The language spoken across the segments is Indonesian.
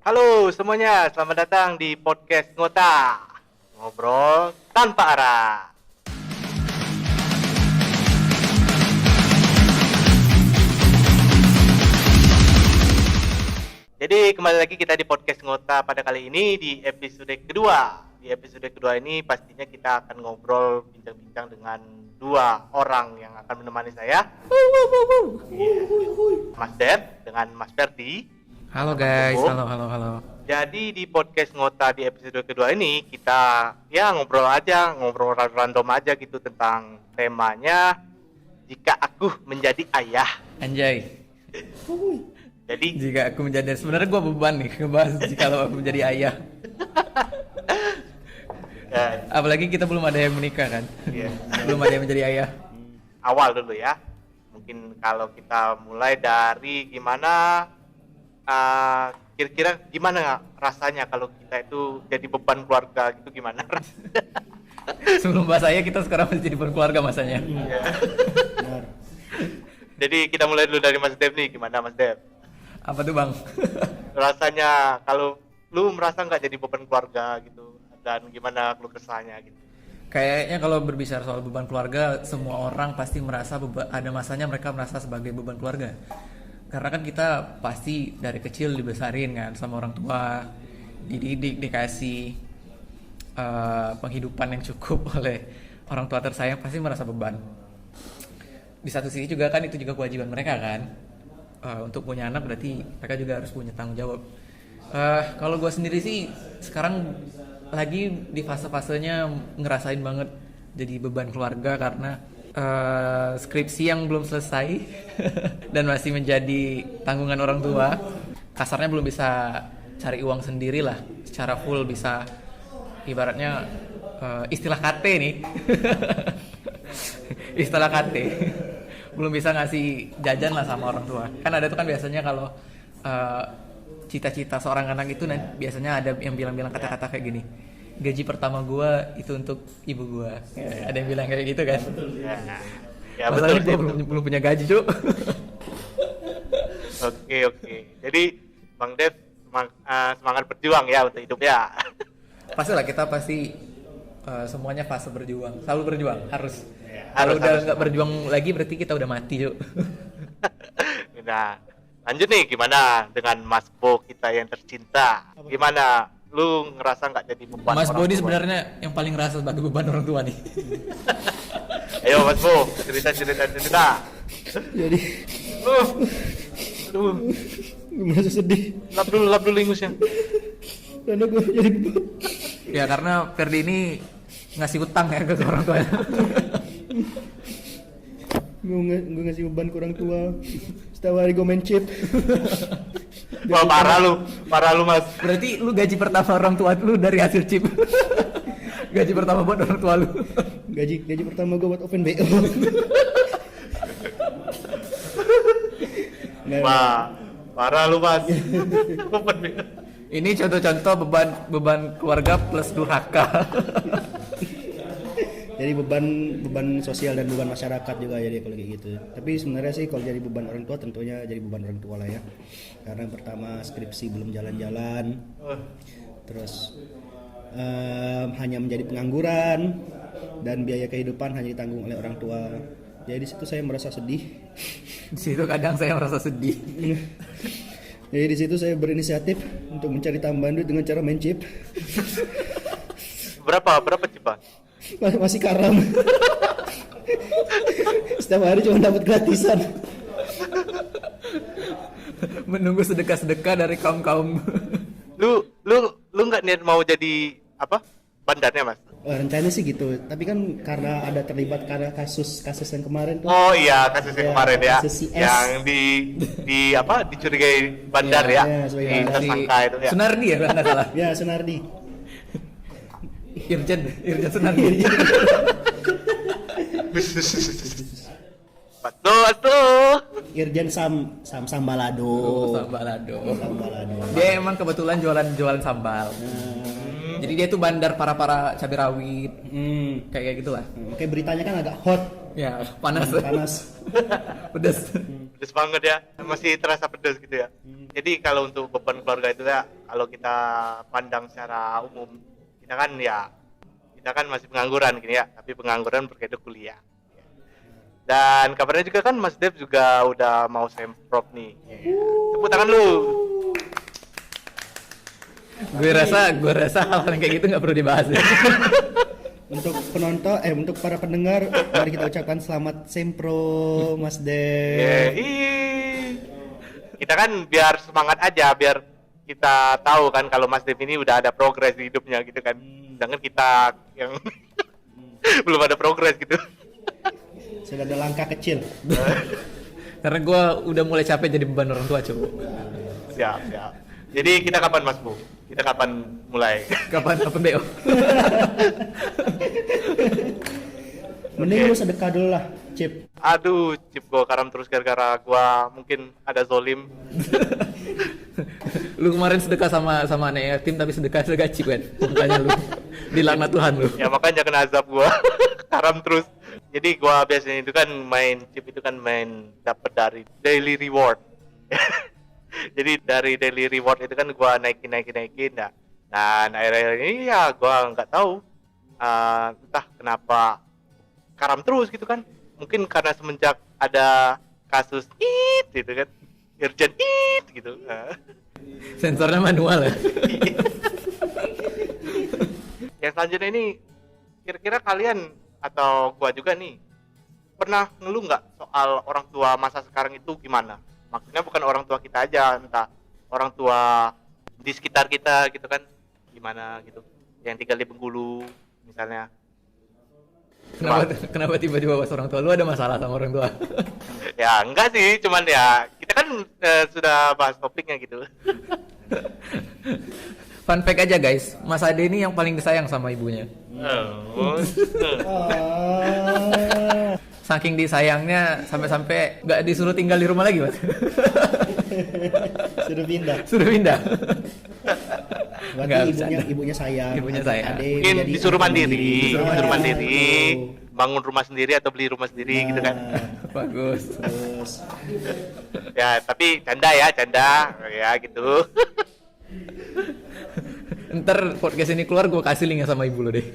Halo semuanya, selamat datang di podcast Ngota. Ngobrol tanpa arah. Jadi kembali lagi kita di podcast Ngota pada kali ini di episode kedua. Di episode kedua ini pastinya kita akan ngobrol bincang-bincang dengan dua orang yang akan menemani saya. Mas Dep dengan Mas Ferdi. Halo guys, halo. Jadi di podcast Ngota di episode kedua ini kita ngobrol random aja gitu tentang temanya jika aku menjadi ayah. Anjay. Jadi Jika aku menjadi, sebenarnya gue beban nih ngebahas jika aku menjadi ayah. Apalagi kita belum ada yang menikah kan. Iya. Belum ada yang menjadi ayah. Awal dulu ya. Mungkin kalau kita mulai dari gimana kira-kira gimana rasanya kalau kita itu jadi beban keluarga gitu, gimana rasanya? Sebelum bahas ayah, kita sekarang masih jadi berkeluarga masanya. Iya. Jadi kita mulai dulu dari Mas Dev nih, gimana Mas Dev? Apa tuh bang? Rasanya kalau lu merasa nggak jadi beban keluarga gitu, dan gimana lu kesahnya gitu? Kayaknya kalau berbicara soal beban keluarga, semua orang pasti merasa ada masanya mereka merasa sebagai beban keluarga. Karena kan kita pasti dari kecil dibesarin kan sama orang tua, dididik, dikasih penghidupan yang cukup oleh orang tua tersayang, pasti merasa beban. Di satu sisi juga kan itu juga kewajiban mereka kan. Untuk punya anak berarti mereka juga harus punya tanggung jawab. Kalau gue sendiri sih sekarang lagi di fase-fasenya ngerasain banget jadi beban keluarga karena skripsi yang belum selesai dan masih menjadi tanggungan orang tua. Kasarnya belum bisa cari uang sendiri lah secara full, bisa ibaratnya istilah KT nih. Istilah KT. Belum bisa ngasih jajan lah sama orang tua. Kan ada tuh kan biasanya kalau cita-cita seorang anak itu biasanya ada yang bilang-bilang kata-kata kayak gini. Gaji pertama gua itu untuk ibu gua. Ya, ada yang bilang kayak gitu kan. Ya Masalahnya betul. gua belum punya gaji, Cuk. Oke. Jadi Bang Dev semangat berjuang ya untuk hidup ya. Pastilah kita pasti semuanya fase berjuang. Selalu berjuang, harus. Harus, Kalau udah harus. nggak berjuang lagi berarti kita udah mati, Cuk. Nah, lanjut nih, gimana dengan Mas Bo kita yang tercinta? Gimana? Lu ngerasa nggak jadi beban Mas orang Bodi tua? sebenarnya yang paling ngerasa sebagai beban orang tua nih. Ayo Mas Bo, cerita. Jadi Aduh, gue merasa sedih lap dulu ingusnya. karena gue jadi beban. Ya karena Ferdi ini ngasih utang ya ke orang tua. Gue ngasih beban ke orang tua. Setiap hari gue main chip. Wah, parah lu Mas. Berarti lu gaji pertama orang tua lu dari hasil chip. Gaji pertama buat orang tua lu. Gaji pertama gue buat open BO. Wah, parah lu Mas. Ini contoh-contoh beban keluarga plus durhaka. Jadi beban sosial dan beban masyarakat juga jadi kalau kayak gitu. Tapi sebenarnya sih kalau jadi beban orang tua tentunya jadi beban orang tua lah ya. Karena pertama skripsi belum jalan-jalan. Terus hanya menjadi pengangguran dan biaya kehidupan hanya ditanggung oleh orang tua. Jadi di situ saya merasa sedih. Di situ kadang saya merasa sedih. Jadi di situ saya berinisiatif untuk mencari tambahan duit dengan cara main chip. Berapa cipa? Masih karam. Setiap hari cuma dapat gratisan. Menunggu sedekah-sedekah dari kaum-kaum. Lu nggak niat mau jadi apa? Bandarnya Mas? Rencananya sih gitu, tapi kan karena ada terlibat karena kasus yang kemarin tuh. Oh iya, kasus yang Ya, kemarin ya, kasus CS. yang di apa dicurigai bandar Iya, ya, iya, sebagai di bandar. tersangka itu ya. Sunardi ya kalau nggak salah. Ya, Sunardi. Irjen Sunardi. Betul. Irjen Sambalado. Sambalado. Sambalado. Dia emang kebetulan jualan sambal. Jadi dia tuh bandar para cabai rawit. Kayak gitulah. Kayak beritanya kan agak hot. Ya, panas. Panas. Pedas. Pedas banget ya, masih terasa pedas gitu ya. Jadi kalau untuk beban keluarga itu ya, kalau kita pandang secara umum, kita kan masih pengangguran gini ya, tapi pengangguran berkedok kuliah. Dan kabarnya juga kan Mas Dev juga udah mau semprot nih. Tepuk tangan lu. Gue rasa hal yang kayak gitu nggak perlu dibahas ya. Untuk penonton, untuk para pendengar, mari kita ucapkan selamat sempro Mas Dev. Kita kan biar semangat aja, biar kita tahu kan kalau Mas Dev ini udah ada progres di hidupnya gitu kan. Sedangkan kita yang belum ada progres gitu. Sudah ada langkah kecil. Karena gue udah mulai capek jadi beban orang tua, coba. Siap. Jadi kita kapan Mas Bu? Kita kapan mulai? Kapan BO? Mending lu sedekah dulu lah, Cip. Aduh, Cip, gua karam terus gara-gara gua mungkin ada zolim. Lu kemarin sedekah sama anak yatim tapi sedekah cip kan? Makanya lu dilaknat Tuhan lu. Ya makanya kena azab gua. Karam terus. Jadi gua biasanya itu kan main Cip itu kan main dapat dari daily reward. Jadi dari daily reward itu kan gua naikin ya. Dan akhir-akhir ini ya gua nggak tahu entah kenapa karam terus gitu kan. Mungkin karena semenjak ada kasus gitu kan, urgent gitu. Sensornya manual ya. Yang selanjutnya ini kira-kira kalian atau gua juga nih pernah ngeluh nggak soal orang tua masa sekarang itu gimana? Maksudnya bukan orang tua kita aja, entah orang tua di sekitar kita gitu kan, gimana gitu, yang tinggal di Bengkulu misalnya. Kenapa tiba-tiba bahas orang tua? Lu ada masalah sama orang tua? Ya enggak sih, cuman ya kita kan sudah bahas topiknya gitu. Fun fact aja guys, Mas Ade ini yang paling disayang sama ibunya. Saking disayangnya sampai-sampai nggak disuruh tinggal di rumah lagi, Mas. Suruh pindah. Berarti ibunya sayang. Ibunya sayang. Mungkin disuruh mandiri, bangun rumah sendiri atau beli rumah sendiri gitu kan. Bagus. Ya, tapi canda ya gitu. Ntar podcast ini keluar gue kasih linknya sama ibu lo deh.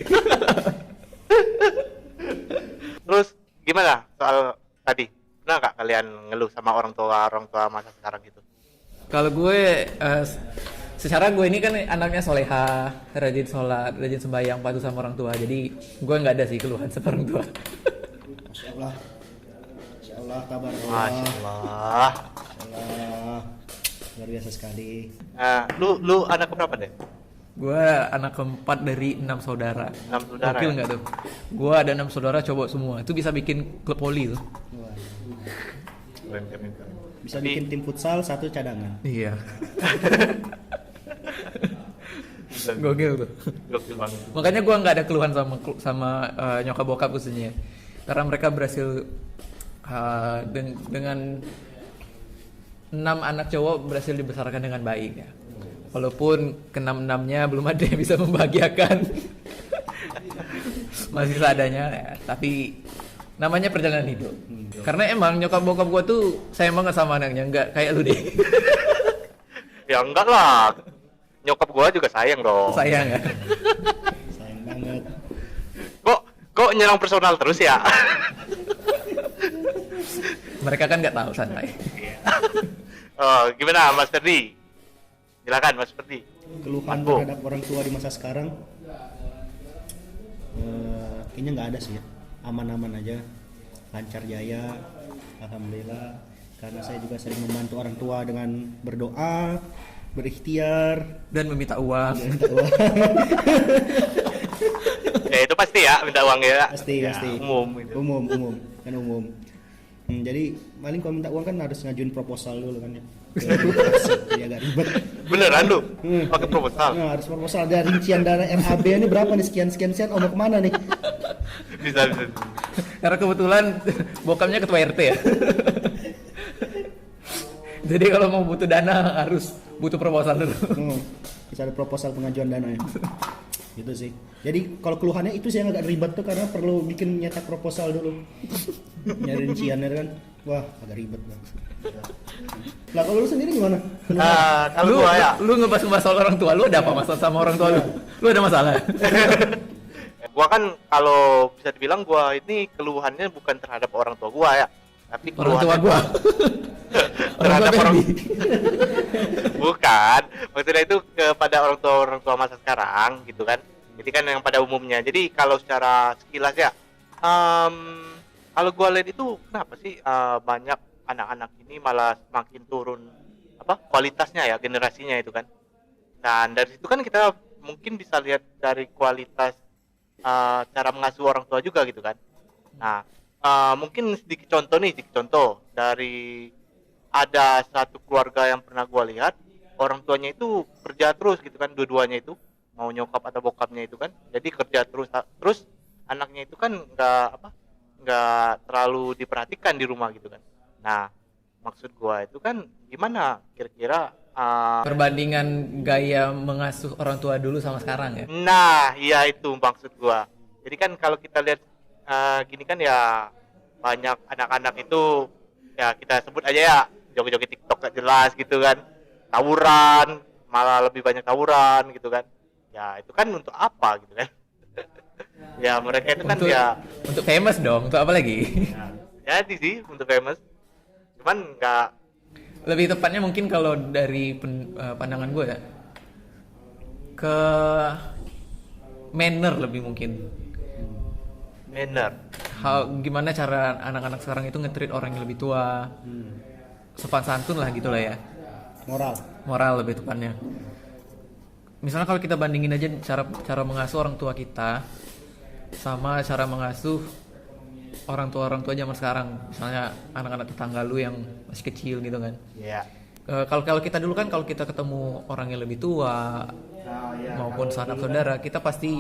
Terus gimana soal tadi? Pernah nggak kalian ngeluh sama orang tua masa sekarang gitu? Kalau gue secara gue ini kan anaknya soleha, rajin sholat, rajin sembahyang, patuh sama orang tua. Jadi gue nggak ada sih keluhan sama orang tua. Masya Allah, kabar Masya Allah. Luar biasa sekali. Lu anak berapa deh? Gue anak keempat dari 6 saudara. 6 saudara. Gokil ya? nggak tuh? Gue ada 6 saudara cowok semua. Itu bisa bikin klub voli tuh. Keren. Bisa bikin tim futsal 1 cadangan. Iya. Gokil tuh. Gokil banget. Makanya gue nggak ada keluhan sama nyokap bokap khususnya. Karena mereka berhasil dengan 6 anak cowok berhasil dibesarkan dengan baik ya. Walaupun ke-6-6-nya belum ada yang bisa membahagiakan. Masih seadanya ya. Tapi namanya perjalanan hidup. Karena emang nyokap bokap gue tuh sayang banget sama anaknya, nggak kayak lu deh. Ya enggak lah. Nyokap gua juga sayang dong. Sayang ya. Sayang banget. Kok nyerang personal terus ya? Mereka kan nggak tahu, santai. Oh, gimana Mas Ferdi? Silakan Mas Ferdi. Keluhan terhadap orang tua di masa sekarang kayaknya nggak ada sih ya. Aman-aman aja, lancar jaya, alhamdulillah. Karena saya juga sering membantu orang tua dengan berdoa, berikhtiar Dan meminta uang. Ya itu pasti ya minta uang ya. Pasti. Umum gitu. Umum. Jadi paling kalau minta uang kan harus ngajuin proposal dulu kan ya. Jadi agak ribet. Beneran lu? Pakai proposal? Nah, harus proposal. Ada rincian dana RAB ini berapa nih, sekian mau kemana nih? Bisa. Karena kebetulan bokapnya ketua RT ya. Jadi kalau mau butuh dana harus butuh proposal dulu. Bisa ada proposal pengajuan dana ya. Gitu sih. Jadi kalau keluhannya itu sih yang agak ribet tuh karena perlu bikin nyetak proposal dulu. Nyari rinciannya kan. Wah, agak ribet banget. Lah kalau lu sendiri gimana? Kalau gua ya, lu ngebahas soal orang tua, lu ada apa masalah sama orang tua lu? Lu ada masalah? gua kan kalau bisa dibilang gua ini keluhannya bukan terhadap orang tua gua ya, tapi Orang tua keluhannya gua. terhadap orang baby. bukan, maksudnya itu kepada orang tua masa sekarang gitu kan. Jadi kan yang pada umumnya. Jadi kalau secara sekilas ya, kalau gua lihat itu kenapa sih banyak anak-anak ini malah semakin turun apa kualitasnya ya, generasinya itu kan. Dan dari situ kan kita mungkin bisa lihat dari kualitas cara mengasuh orang tua juga gitu kan. Nah, mungkin sedikit contoh dari ada satu keluarga yang pernah gua lihat, orang tuanya itu kerja terus gitu kan, dua-duanya itu mau nyokap atau bokapnya itu kan, jadi kerja terus anaknya itu kan nggak terlalu diperhatikan di rumah gitu kan. Nah, maksud gua itu kan gimana kira-kira Perbandingan gaya mengasuh orang tua dulu sama sekarang ya. nah iya itu maksud gua. Jadi kan kalau kita lihat gini kan ya, banyak anak-anak itu ya kita sebut aja ya joget-joget TikTok gak jelas gitu kan, tawuran, malah lebih banyak tawuran gitu kan. Ya itu kan untuk apa gitu kan. Ya mereka itu kan Untuk famous dong, untuk apa lagi? jadi sih untuk famous, cuman nggak Lebih tepatnya mungkin kalau dari pandangan gue ya, ke manner lebih mungkin. manner. Gimana cara anak-anak sekarang itu nge-treat orang yang lebih tua, sopan santun lah gitulah ya. Moral lebih tepatnya. Misalnya kalau kita bandingin aja cara mengasuh orang tua kita sama cara mengasuh orang tua zaman sekarang. Misalnya anak-anak tetangga lu yang masih kecil gitu kan. Iya. Kalau kita dulu kan, kalau kita ketemu orang yang lebih tua maupun sanak saudara, kita pasti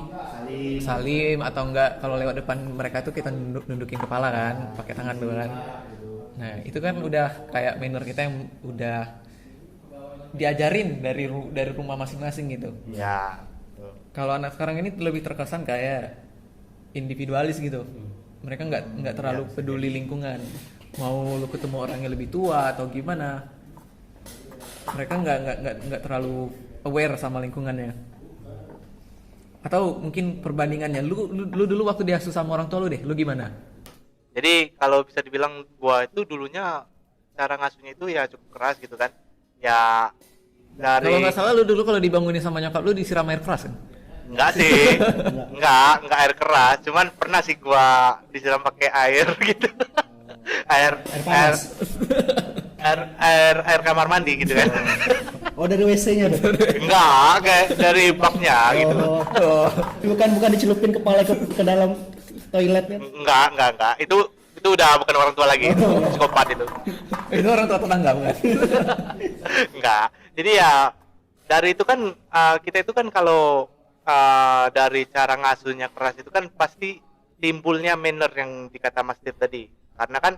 salim atau enggak, kalau lewat depan mereka tuh kita nundukin kepala kan, pakai tangan dulu kan. Nah itu kan udah kayak manner kita yang udah diajarin dari rumah masing-masing gitu. Ya. Kalau anak sekarang ini lebih terkesan kayak individualis gitu. Mereka nggak terlalu peduli lingkungan. Mau lu ketemu orang yang lebih tua atau gimana, mereka nggak terlalu aware sama lingkungannya. Atau mungkin perbandingannya, lu dulu waktu diasuh sama orang tua lu deh, lu gimana? Jadi kalau bisa dibilang gua itu dulunya cara ngasuhnya itu ya cukup keras gitu kan. Ya dari Kalau nggak salah lu dulu kalau dibangunin sama nyokap lu disiram air keras kan? enggak sih. enggak air keras, cuman pernah sih gua disiram pakai air gitu. air panas. air kamar mandi gitu kan. Oh, dari WC-nya tuh. Enggak, kayak dari baknya gitu. Oh. Bukan dicelupin kepala ke dalam toiletnya. Enggak. Itu udah bukan orang tua lagi, itu psikopat itu. Itu orang tua tetangga bukan? Enggak. Jadi ya dari itu kan kita itu kan kalau dari cara ngasuhnya keras itu kan pasti timbulnya manner yang dikata Mas Dir tadi. Karena kan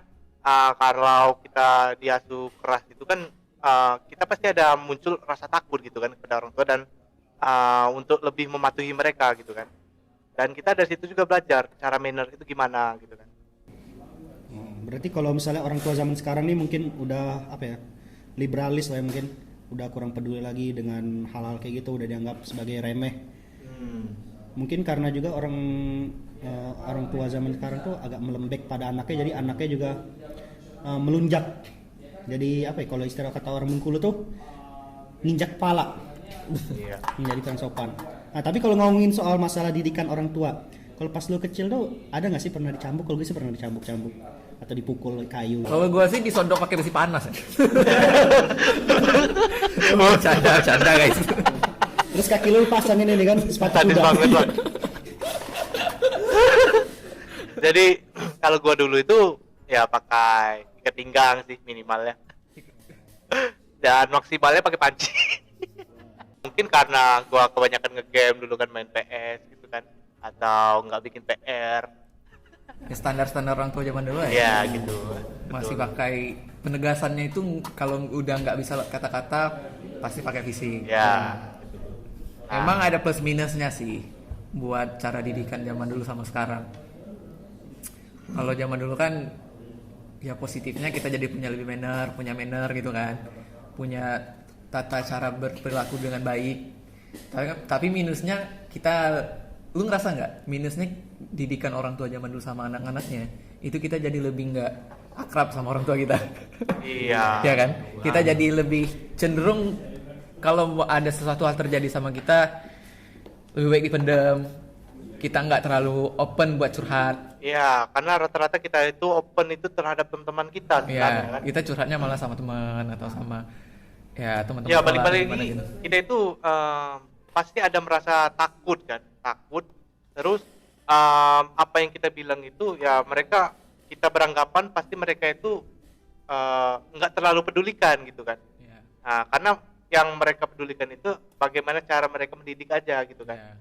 kalau kita diasuh keras itu kan kita pasti ada muncul rasa takut gitu kan kepada orang tua, dan untuk lebih mematuhi mereka gitu kan. Dan kita dari situ juga belajar cara manner itu gimana gitu kan. Berarti kalau misalnya orang tua zaman sekarang nih mungkin udah liberalis lah ya, mungkin udah kurang peduli lagi dengan hal-hal kayak gitu, udah dianggap sebagai remeh. Mungkin karena juga orang tua zaman sekarang tuh agak melembek pada anaknya, jadi anaknya juga melunjak. Jadi kalau istilah kata orang Bengkulu tuh ninjak pala. Iya. Menjadi kurang sopan. Nah, tapi kalau ngomongin soal masalah didikan orang tua, kalau pas lu kecil tuh ada nggak sih pernah dicambuk? Kalau gue sih pernah dicambuk-cambuk atau dipukul kayu. Kalau gua sih disodok pakai besi panas ya. Canda guys. Terus kaki lu pasangin ini kan sepatu Sadis kuda. banget Bang. Jadi kalau gua dulu itu ya pakai ikat pinggang sih minimalnya. Dan maksimalnya pakai panci. Mungkin karena gua kebanyakan ngegame dulu kan, main PS gitu kan, atau nggak bikin PR. Standar-standar orang tua zaman dulu ya. Ya gitu. Masih pakai penegasannya itu, kalau udah nggak bisa kata-kata pasti pakai fisik. Ya. Emang ada plus minusnya sih. buat cara didikan zaman dulu sama sekarang. Kalau zaman dulu kan ya positifnya kita jadi punya manner gitu kan, punya tata cara berperilaku dengan baik. Tapi minusnya lu ngerasa nggak minusnya didikan orang tua zaman dulu sama anak-anaknya itu kita jadi lebih nggak akrab sama orang tua kita. Iya. Ya kan, kita jadi lebih cenderung kalau ada sesuatu hal terjadi sama kita lebih baik dipendam, kita nggak terlalu open buat curhat. Iya, karena rata-rata kita itu open itu terhadap teman-teman kita sebenarnya Ya, kan. kita curhatnya malah sama teman atau sama ya teman-teman Ya sekolah balik-balik gimana ini gitu. kita itu pasti ada merasa takut kan, takut. Terus apa yang kita bilang itu ya mereka kita beranggapan pasti mereka itu nggak terlalu pedulikan gitu kan. Ya, Nah, karena yang mereka pedulikan itu bagaimana cara mereka mendidik aja gitu kan. ya.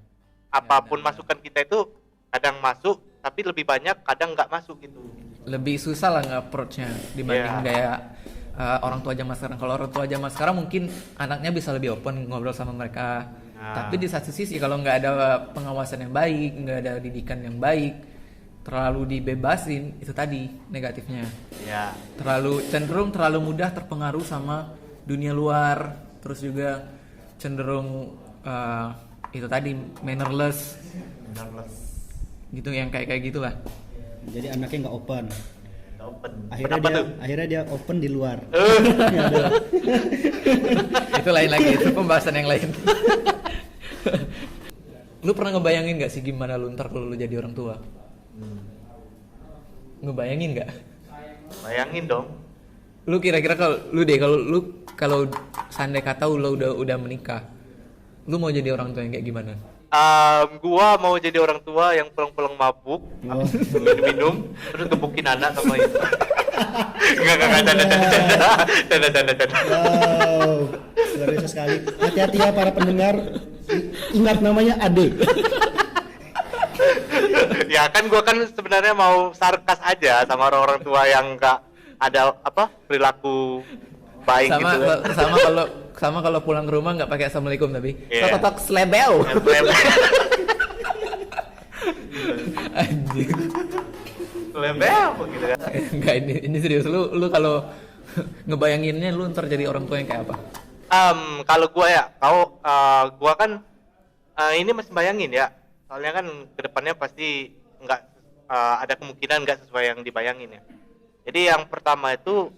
Apapun benar. masukan kita itu kadang masuk, tapi lebih banyak kadang nggak masuk gitu. Lebih susah lah nge-approach-nya dibanding Iya. kayak orang tua zaman sekarang. Kalau orang tua zaman sekarang mungkin anaknya bisa lebih open ngobrol sama mereka. Nah. Tapi di satu sisi kalau nggak ada pengawasan yang baik, nggak ada didikan yang baik, terlalu dibebasin, itu tadi negatifnya. Ya. Cenderung terlalu mudah terpengaruh sama dunia luar, terus juga cenderung itu tadi mannerless gitu, yang kayak gitulah. Jadi anaknya nggak open. Open. Akhirnya Kenapa dia tuh? akhirnya dia open di luar. Itu lain lagi, itu pembahasan yang lain. Lu pernah ngebayangin nggak sih gimana lu ntar kalau lu jadi orang tua? Ngebayangin nggak? Bayangin dong. Lu kira-kira kalau seandai kata lu udah menikah, lu mau jadi orang tua yang kayak gimana? Gua mau jadi orang tua yang pulang-pulang mabuk, Oh. minum, terus gebukin anak sama itu. Enggak, canda. Wow, luar biasa sekali. Hati-hati ya para pendengar. Ingat namanya Ade. Ya kan gua kan sebenarnya mau sarkas aja sama orang-orang tua yang enggak ada perilaku baik gitu. Sama kalau pulang ke rumah nggak pakai assalamualaikum tapi Iya. totok slebel. Anjing. Lebel gitu kan. Enggak, ini serius. Lu kalau ngebayanginnya lu ntar jadi orang tua yang kayak apa? Kalau gua kan ini masih bayangin ya. Soalnya kan kedepannya pasti nggak ada kemungkinan nggak sesuai yang dibayangin ya. Jadi yang pertama itu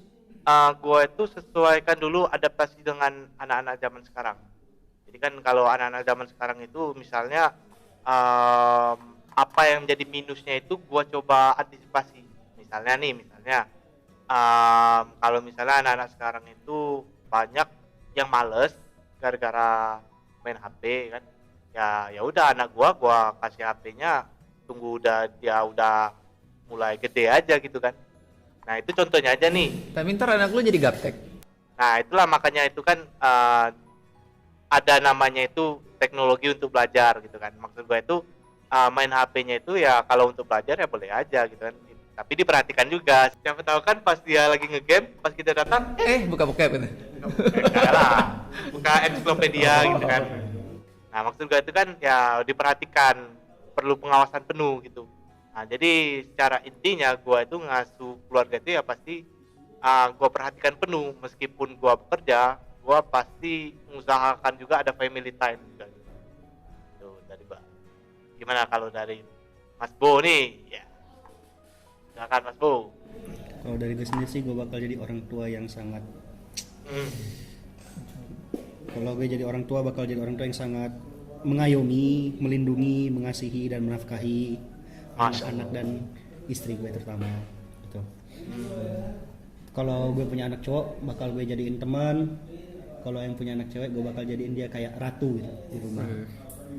gua itu sesuaikan dulu adaptasi dengan anak-anak zaman sekarang. Jadi kan kalau anak-anak zaman sekarang itu misalnya apa yang jadi minusnya itu gua coba antisipasi. Misalnya kalau misalnya anak-anak sekarang itu banyak yang males gara-gara main HP kan. Ya udah anak gua kasih HP-nya tunggu dia udah mulai gede aja gitu kan. Nah, itu contohnya aja nih. Tapi ntar anak lu jadi gaptek. Nah, itulah makanya itu kan ada namanya itu teknologi untuk belajar gitu kan. Maksud gue itu main HP-nya itu ya kalau untuk belajar ya boleh aja gitu kan. Tapi diperhatikan juga. Siapa tahu kan pas dia lagi ngegame, pas kita datang, Buka-buka gitu. enggak lah. Buka ensiklopedia gitu kan. Nah, maksud gue itu kan ya diperhatikan, perlu pengawasan penuh gitu. Nah, jadi secara intinya gue itu ngasuh keluarga itu ya pasti gue perhatikan penuh. Meskipun gue bekerja, gue pasti mengusahakan juga ada family time juga. Tuh, dari gimana kalau dari Mas Bo nih? Ya, silakan Mas Bo. Kalau dari gue sendiri sih gue bakal jadi orang tua yang sangat. Kalau gue jadi orang tua bakal jadi orang tua yang sangat mengayomi, melindungi, mengasihi dan menafkahi anak-anak dan istri gue terutama gitu. Kalau gue punya anak cowok bakal gue jadiin teman. Kalau yang punya anak cewek gue bakal jadiin dia kayak ratu gitu di rumah.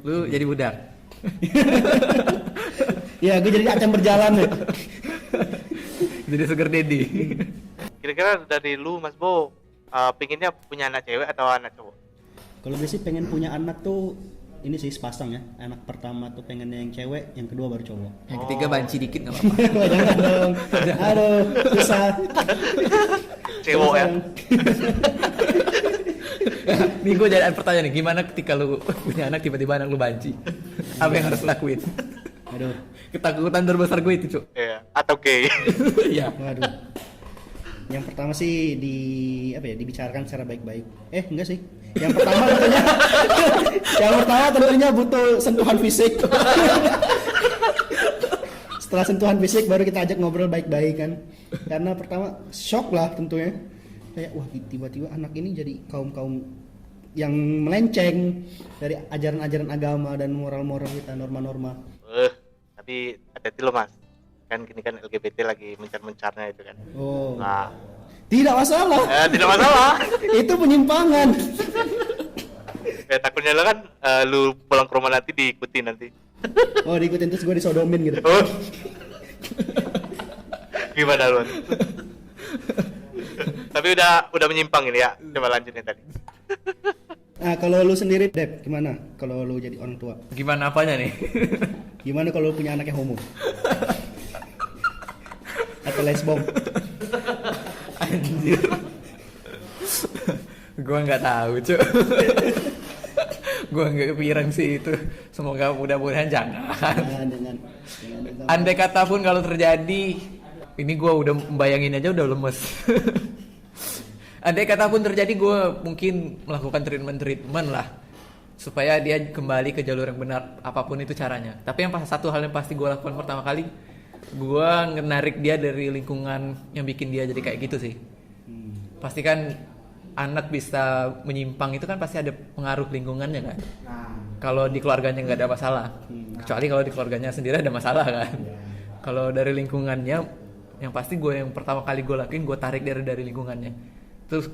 Lu jadi budak. Ya gue jadi acam berjalan ya. Jadi sugar daddy. Kira-kira dari lu Mas Bo, pengennya punya anak cewek atau anak cowok? Kalau gue sih pengen punya anak tuh ini sih sepasang ya. Anak pertama tuh pengennya yang cewek, yang kedua baru cowok. Yang ketiga banci dikit nggak apa-apa. Jangan dong. Aduh, susah. Cewek ya. Nih gue jadi pertanyaan nih, gimana ketika lu punya anak tiba-tiba anak lu banci? Apa yang harus lakuin? Aduh. Ketakutan terbesar gue itu, Cuk. Iya, atau gay. Iya. Waduh. Yang pertama sih dibicarakan secara baik-baik. Enggak sih. Yang pertama tentunya butuh sentuhan fisik. Setelah sentuhan fisik baru kita ajak ngobrol baik-baik kan. Karena pertama shock lah tentunya. Kayak wah tiba-tiba anak ini jadi kaum yang melenceng dari ajaran-ajaran agama dan moral-moral kita, norma-norma. Tapi hati-hati lo mas, kan gini kan LGBT lagi mencar-mencarnya itu kan. Oh. Nah, Tidak masalah. tidak masalah. Itu penyimpangan. Takutnya lo kan lu pulang ke rumah nanti diikuti nanti. Oh, diikutin terus gue disodomin gitu. Oh. Gimana lu? Tapi udah menyimpang ini ya. Coba lanjutin tadi. Nah, kalau lu sendiri, Dep, gimana kalau lu jadi orang tua? Gimana apanya nih? Gimana kalau lu punya anaknya homo? Atau lesbom? Anjir. Gua nggak tahu, Cuk. Gua nggak kepikiran sih itu. Semoga mudah-mudahan jangan. Jangan. Andai kata pun kalau terjadi, ini gua udah membayangin aja udah lemes. Andai kata pun terjadi, gue mungkin melakukan treatment lah supaya dia kembali ke jalur yang benar, apapun itu caranya. Tapi satu hal yang pasti gue lakukan pertama kali, gue menarik dia dari lingkungan yang bikin dia jadi kayak gitu sih. Pasti kan anak bisa menyimpang itu kan pasti ada pengaruh lingkungannya kan. Kalau di keluarganya nggak ada masalah, kecuali kalau di keluarganya sendiri ada masalah kan. Kalau dari lingkungannya, yang pasti yang pertama kali gue lakuin, gue tarik dari lingkungannya. Terus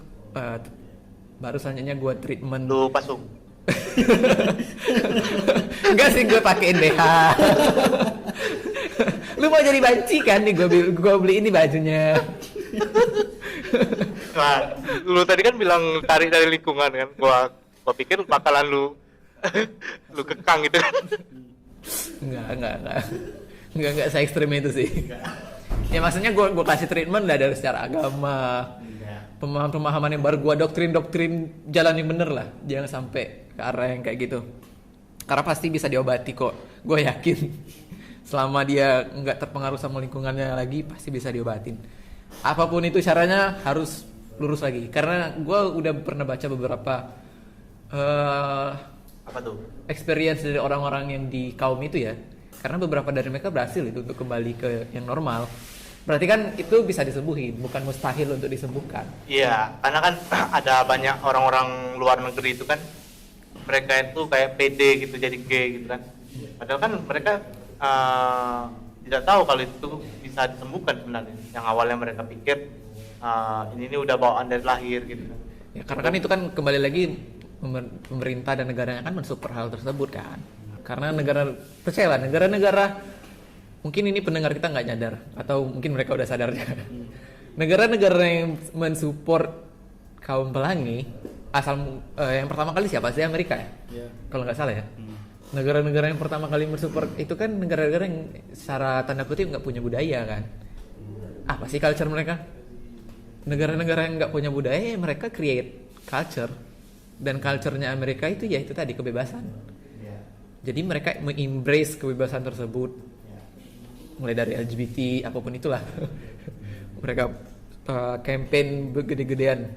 baru selanjutnya gue treatment. Lu pasung. Enggak sih, gue pakein BH. Lu mau jadi banci kan nih, gue beli ini bajunya. Nah, lu tadi kan bilang tarik dari lingkungan kan. Gua pikir bakalan lu kekang gitu kan. Enggak se ekstrem itu sih. Ya maksudnya gue kasih treatment lah dari secara agama. Pemahaman yang baru, gue doktrin jalan yang bener lah, jangan sampai ke arah yang kayak gitu. Karena pasti bisa diobati kok, gue yakin. Selama dia nggak terpengaruh sama lingkungannya lagi, pasti bisa diobatin. Apapun itu caranya harus lurus lagi. Karena gue udah pernah baca beberapa Apa tuh? experience dari orang-orang yang di kaum itu ya. Karena beberapa dari mereka berhasil itu untuk kembali ke yang normal. Berarti kan itu bisa disembuhin, bukan mustahil untuk disembuhkan. Iya, karena kan ada banyak orang-orang luar negeri itu kan, mereka itu kayak PD gitu, jadi gay gitu kan. Padahal kan mereka tidak tahu kalau itu bisa disembuhkan sebenarnya. Yang awalnya mereka pikir ini udah bawaan dari lahir gitu kan. Ya karena kan itu kan kembali lagi pemerintah dan negaranya kan mensupport hal tersebut kan. Karena percayalah negara-negara, mungkin ini pendengar kita nggak nyadar atau mungkin mereka udah sadar. Negara-negara yang mensupport kaum pelangi yang pertama kali siapa sih? Amerika ya? Yeah. Kalau nggak salah ya. Negara-negara yang pertama kali mensupport itu kan negara-negara yang secara tanda kutip nggak punya budaya kan. Apa sih culture mereka? Negara-negara yang nggak punya budaya, mereka create culture, dan culture-nya Amerika itu ya itu tadi kebebasan. Jadi mereka embrace kebebasan tersebut. Mulai dari LGBT apapun itulah. Mereka campaign gede-gedean.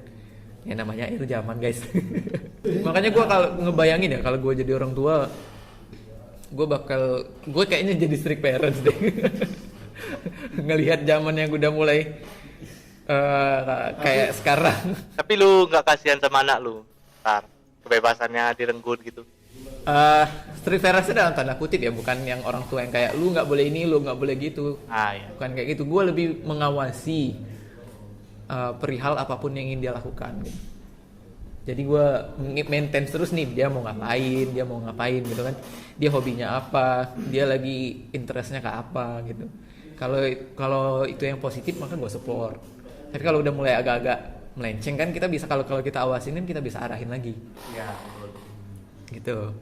Ya namanya akhir zaman guys. Makanya gue kalau ngebayangin ya, kalau gue jadi orang tua, gue kayaknya jadi strict parents deh. Ngelihat zaman yang udah mulai kayak sekarang. Tapi lu nggak kasihan sama anak lu, kebebasannya direnggut gitu? Strict parents dalam tanda kutip ya, bukan yang orang tua yang kayak lu nggak boleh ini, lu nggak boleh gitu. Iya. Bukan kayak gitu. Gue lebih mengawasi perihal apapun yang ingin dia lakukan gitu. Jadi gue maintain terus nih, dia mau ngapain gitu kan, dia hobinya apa, dia lagi interestnya ke apa gitu. Kalau itu yang positif maka gue support. Tapi kalau udah mulai agak-agak melenceng kan kita bisa, kalau kita awasin kan kita bisa arahin lagi. Iya. Gitu.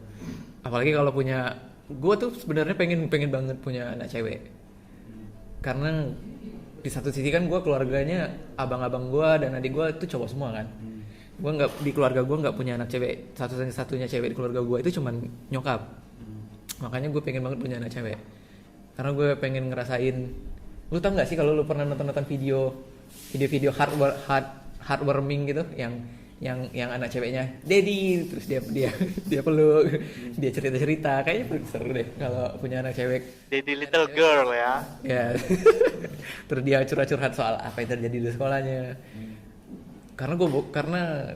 Apalagi kalau gue tuh sebenarnya pengen banget punya anak cewek. Karena di satu sisi kan gue keluarganya, abang-abang gue dan adik gue itu cowok semua kan. Gue nggak, di keluarga gue nggak punya anak cewek, satu-satunya cewek di keluarga gue itu cuman nyokap. Makanya gue pengen banget punya anak cewek, karena gue pengen ngerasain. Lu tau nggak sih kalau lu pernah nonton video heartwarming gitu, yang anak ceweknya Daddy, terus dia peluk, dia cerita kayaknya seru deh kalau punya anak cewek. Daddy little girl ya. Ya. Terus dia curhat soal apa yang terjadi di sekolahnya. Karena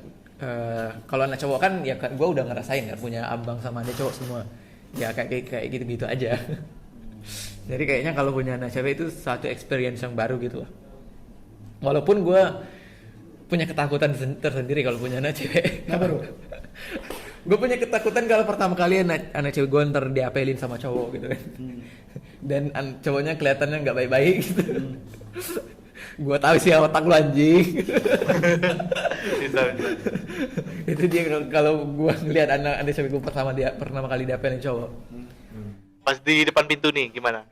kalau anak cowok kan ya gue udah ngerasain kan punya abang sama adik cowok semua. Ya kayak gitu-gitu aja. Jadi kayaknya kalau punya anak cewek itu satu experience yang baru gitu lah. Walaupun gue punya ketakutan tersendiri kalau punya anak cewek. Kenapa bro? Gue punya ketakutan kalau pertama kali anak cewek gue ntar diapelin sama cowok gitu kan. Dan cowoknya kelihatannya nggak baik-baik gitu. Gue tahu sih otak lu anjing. Bisa. Itu dia kalau gue ngeliat anak cewek gue pertama kali diapelin cowok. Pas di depan pintu nih gimana?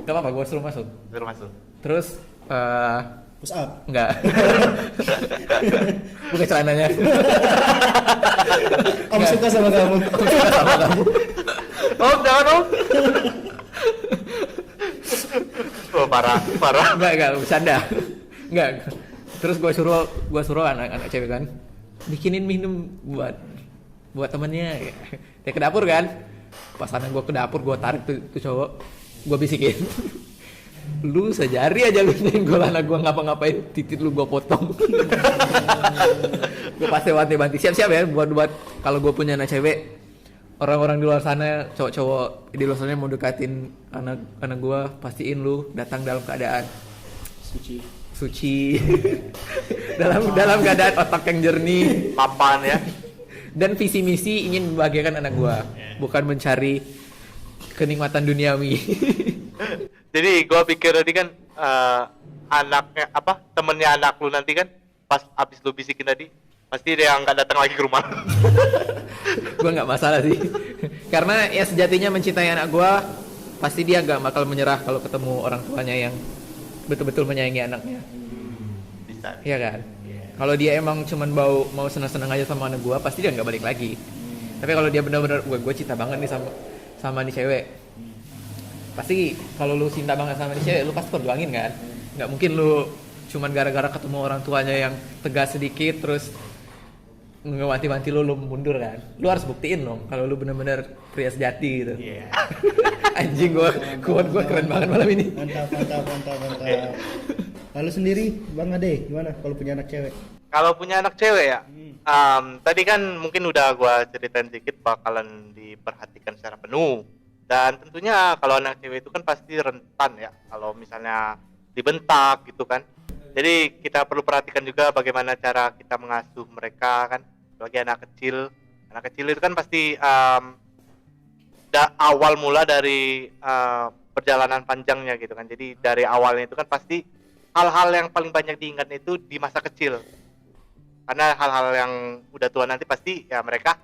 Gak apa-apa, gue suruh masuk. Suruh masuk. Terus Push up. enggak. Buka celananya. Om suka sama kamu. Suka sama kamu. Oh, jangan Om. Oh, parah. Enggak, bercanda. Enggak. Terus gue suruh anak cewek kan bikinin minum buat temennya. Dia ke dapur kan. Pas anak gue ke dapur, gue tarik tuh cowok, gue bisikin, lu sejari aja lu nyenggol anak gue ngapa-ngapain, titik lu gue potong. Gue pasti wanti-wanti, siap-siap ya buat kalau gue punya anak cewek, orang-orang di luar sana, cowok-cowok di luar sana mau dekatin anak gue, pastiin lu datang dalam keadaan suci. dalam keadaan otak yang jernih, Papan ya. dan visi misi ingin membahagiakan anak gua, bukan mencari kenikmatan duniawi. Jadi gua pikir tadi kan anaknya temennya anak lu nanti kan pas abis lu bisikin tadi pasti dia nggak datang lagi ke rumah. Gua nggak masalah sih, karena ya sejatinya mencintai anak gua pasti dia nggak bakal menyerah kalau ketemu orang tuanya yang betul-betul menyayangi anaknya. Bisa. Iya kan? Kalau dia emang cuman mau senang-senang aja sama anak gua, pasti dia nggak balik lagi. Tapi kalau dia benar-benar gue cinta banget nih sama nih cewek, pasti kalau lu cinta banget sama nih cewek, lu pasti perjuangin kan. Nggak mungkin lu cuman gara-gara ketemu orang tuanya yang tegas sedikit terus ngewanti-wanti lu mundur kan. Lu harus buktiin dong kalau lu benar-benar pria sejati gitu. Iya. Anjing, gue keren banget malam ini. Mantap. Lalu sendiri Bang Ade gimana kalau punya anak cewek? Kalau punya anak cewek ya, tadi kan mungkin udah gua ceritain dikit bakalan diperhatikan secara penuh. Dan tentunya kalau anak cewek itu kan pasti rentan ya, kalau misalnya dibentak gitu kan. Jadi kita perlu perhatikan juga bagaimana cara kita mengasuh mereka kan. Sebagai anak kecil itu kan pasti awal mula dari perjalanan panjangnya gitu kan. Jadi dari awalnya itu kan pasti hal-hal yang paling banyak diingat itu di masa kecil. Karena hal-hal yang udah tua nanti pasti ya mereka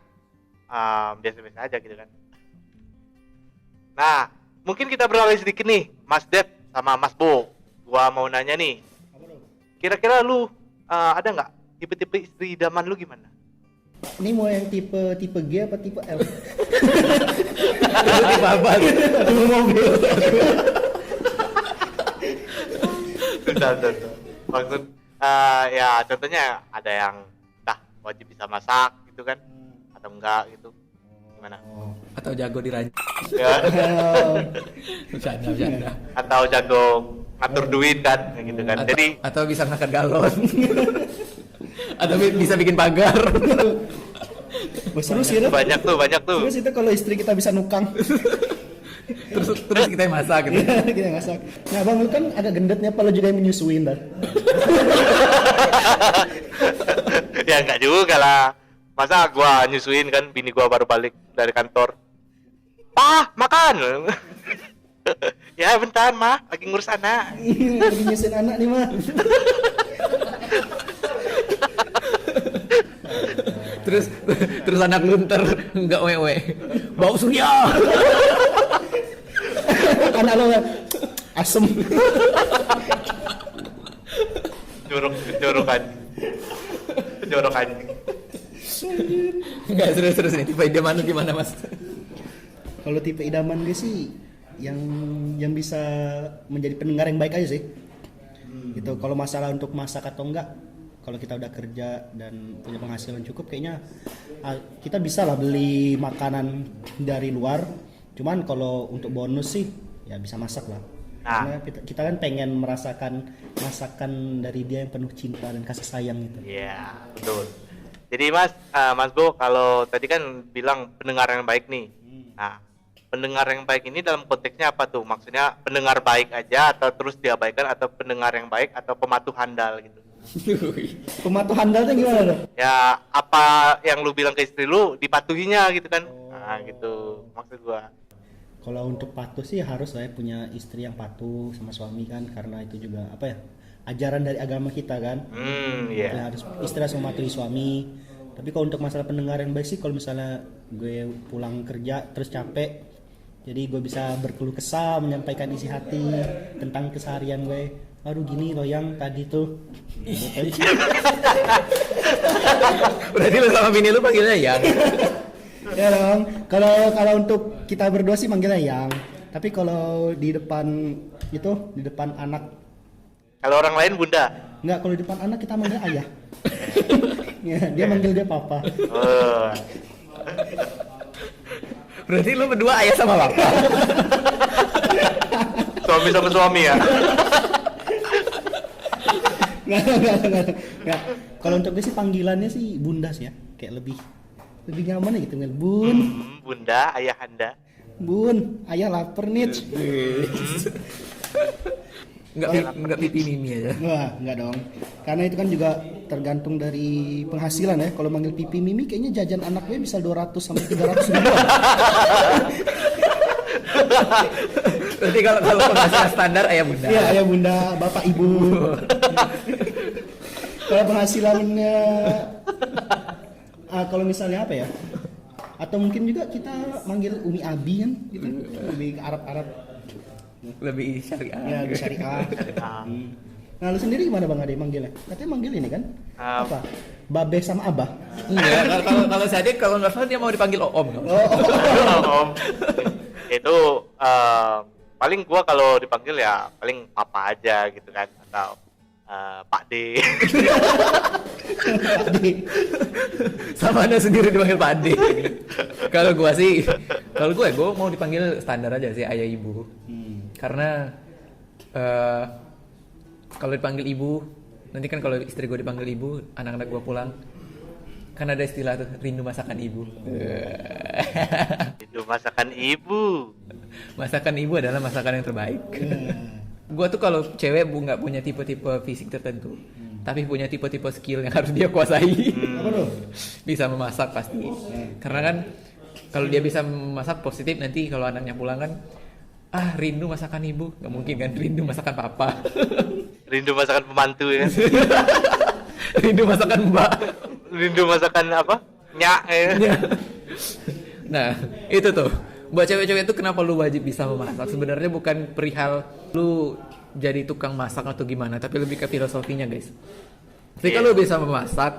biasa-biasa aja gitu kan. Nah, mungkin kita beralih sedikit nih, Mas Dep sama Mas Bo. Gua mau nanya nih, kira-kira lu ada nggak tipe-tipe istri idaman lu gimana? Ini mau yang tipe G apa tipe L? Lu tipe apa? Tipe mobil. Tuh. Maksud ya contohnya ada yang wajib bisa masak gitu kan, atau enggak gitu, gimana? Atau jago dirajut. Ya. Bercanda. Atau jago ngatur duit kan, kayak gitu kan. Jadi atau bisa ngangkat galon. Atau bisa bikin pagar. Seru sih itu. banyak tuh. Terus itu kalau istri kita bisa nukang. terus kita yang masak gitu. Kita masak. Nah Bang, lu kan agak gendetnya, apa lu juga yang menyusuin dah? Ya enggak juga lah. Masa gua nyusuin kan, bini gua baru balik dari kantor. Makan. Ya bentar mah, lagi ngurus anak. Lagi nyusuin anak nih mah. terus anak lu ntar nggak wewe, bau surya. Anak lo asem. Jorok kan. Jorok anjing. Enggak, serius nih. Tipe idaman lu gimana, Mas? Kalau tipe idaman gue sih yang bisa menjadi pendengar yang baik aja sih. Gitu. Kalau masalah untuk masak atau enggak, kalau kita udah kerja dan punya penghasilan cukup, kayaknya kita bisa lah beli makanan dari luar. Cuman kalau untuk bonus sih ya bisa masak lah. Karena kita kan pengen merasakan masakan dari dia yang penuh cinta dan kasih sayang gitu. Iya, betul. Jadi Mas Bo, kalau tadi kan bilang pendengar yang baik nih. Nah, pendengar yang baik ini dalam konteksnya apa tuh? Maksudnya pendengar baik aja atau terus diabaikan, atau pendengar yang baik atau pematuh handal gitu? Pematuh handalnya gimana tuh? Ya, apa yang lu bilang ke istri lu dipatuhinya gitu kan? Nah, gitu maksud gua. Kalau untuk patuh sih harus saya punya istri yang patuh sama suami kan, karena itu juga apa ya, ajaran dari agama kita kan. Iya. Ya, harus istri harus mematuhi suami. Tapi kalau untuk masalah pendengar yang baik sih, kalau misalnya gue pulang kerja terus capek, jadi gue bisa berkeluh kesah, menyampaikan isi hati tentang keseharian gue. Aduh gini loh yang tadi tuh. Berarti lu sama bini lu panggilnya Yang. Ya dong. Kalau untuk kita berdua sih manggilnya Yang. Tapi kalau di depan anak. Kalau orang lain Bunda. Enggak, kalau di depan anak kita manggil ayah. Ya, dia manggil dia papa. Oh. Berarti lu berdua ayah sama bapak. Suami sama suami ya. Nggak. Kalau untuk gue sih panggilannya sih bunda sih ya. Kayak lebih nyaman gitu ngel. Bun, Bunda, ayahanda. bun, ayah lapar nih. Enggak pipi mimi aja. Wah, enggak dong. Karena itu kan juga tergantung dari penghasilan ya. Kalau manggil pipi mimi kayaknya jajan anak gue bisa 200 sampai 300 ribu. Berarti kalau penghasilan standar ayah bunda. Iya, ayah bunda, bapak ibu. Kalau penghasilannya kalau misalnya apa ya? Atau mungkin juga kita manggil Umi Abi kan gitu. Lebih Arab-Arab. Lebih syariah. Ya, lebih syariah. Nah, lu sendiri gimana Bang Ade manggilnya? Katanya manggil ini kan? Apa? Babe sama Abah. Iya, kalau saya kalau nggak salah dia mau dipanggil Om. Om. Itu paling gua kalau dipanggil ya paling papa aja gitu kan, atau Pak D. Pak D. Sama Anda sendiri dipanggil Pak D. Kalau gue mau dipanggil standar aja sih ayah ibu. Karena kalau dipanggil ibu, nanti kan kalau istri gue dipanggil ibu, anak-anak gue pulang, kan ada istilah tuh, rindu masakan ibu. Itu masakan ibu. Masakan ibu adalah masakan yang terbaik. Gue tuh kalau cewek nggak punya tipe-tipe fisik tertentu, tapi punya tipe-tipe skill yang harus dia kuasai. Apa tuh? Bisa memasak pasti. Karena kan kalau dia bisa memasak positif, nanti kalau anaknya pulang kan, rindu masakan ibu. Nggak mungkin kan, rindu masakan papa. Rindu masakan pembantu ya. Rindu masakan mbak. Rindu masakan apa? Nyak ya. Nah, itu tuh. Buat cewek-cewek itu kenapa lu wajib bisa memasak? Sebenarnya bukan perihal lu jadi tukang masak atau gimana, tapi lebih ke filosofinya, guys. Ketika lu bisa memasak,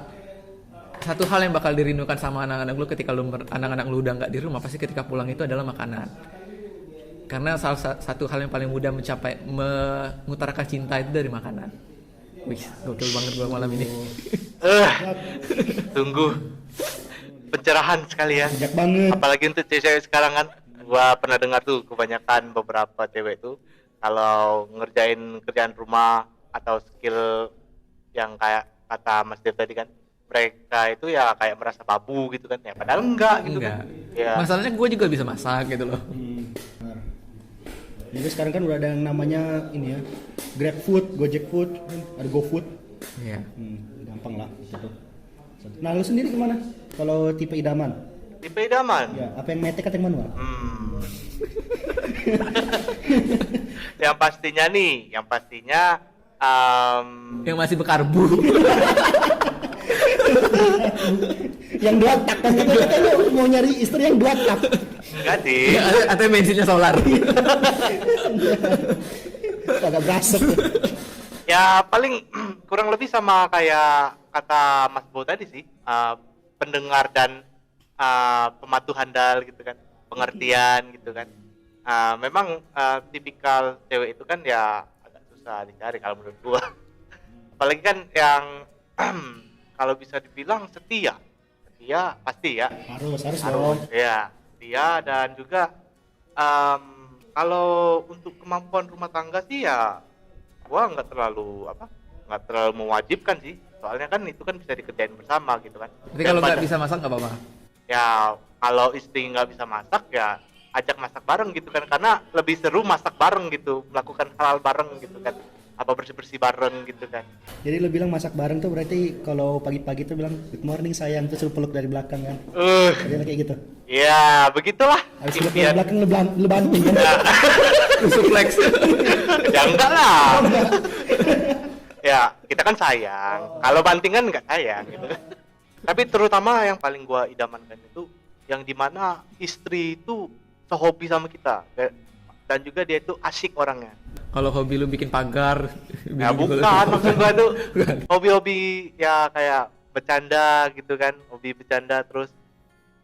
satu hal yang bakal dirindukan sama anak-anak lu ketika anak-anak lu udah nggak di rumah, pasti ketika pulang itu adalah makanan. Karena salah satu hal yang paling mudah mengutarakan cinta itu dari makanan. Wih, gokil banget gua malam ini. Tunggu. Pencerahan sekali ya. Bijak banget. Apalagi untuk cewek sekarang kan, gua pernah dengar tuh kebanyakan beberapa cewek tuh kalau ngerjain kerjaan rumah atau skill yang kayak kata Mas Dev tadi kan, mereka itu ya kayak merasa babu gitu kan, ya padahal enggak gitu kan. Ya. Masalahnya gue juga bisa masak gitu loh. Benar. Jadi sekarang kan udah ada yang namanya ini ya, Grab Food, Gojek Food, ada GoFood. Iya. Gampang lah gitu. Nah, lu sendiri gimana? Kalau tipe idaman? Tipe idaman. Ya, apa yang metek atau yang manual? Yang pastinya Yang masih berkarbu. Yang 2 tak kan katanya mau nyari istri yang 2 tak. enggak sih. Atau bensinnya solar. Agak berasap. Ya paling kurang lebih sama kayak kata Mas Bo tadi sih, pendengar dan pematuh handal gitu kan, pengertian gitu kan. Memang tipikal cewek itu kan ya agak susah dicari kalau menurut gua. Apalagi kan yang kalau bisa dibilang setia pasti ya. Harus dong. Ya, setia dan juga kalau untuk kemampuan rumah tangga sih ya gua nggak terlalu mewajibkan sih, soalnya kan itu kan bisa dikerjain bersama gitu kan. Tapi kalau nggak bisa masak nggak apa-apa. Ya kalau istri nggak bisa masak ya ajak masak bareng gitu kan, karena lebih seru masak bareng gitu, melakukan hal bareng gitu kan, apa bersih bareng gitu kan. Jadi lu bilang masak bareng tuh berarti kalau pagi-pagi tuh bilang good morning sayang, terus lu peluk dari belakang kan. Jadi kayak gitu. Ya begitulah. Habis peluk dari belakang lu banting kan. Suplex. Ya enggak lah. Ya kita kan sayang, kalau banting kan enggak sayang gitu. Tapi terutama yang paling gua idamankan itu yang dimana istri itu sehobi sama kita dan juga dia itu asik orangnya. Kalau hobi lu bikin pagar, Ya bukan, maksud gua tuh hobi-hobi ya kayak bercanda gitu kan, hobi bercanda terus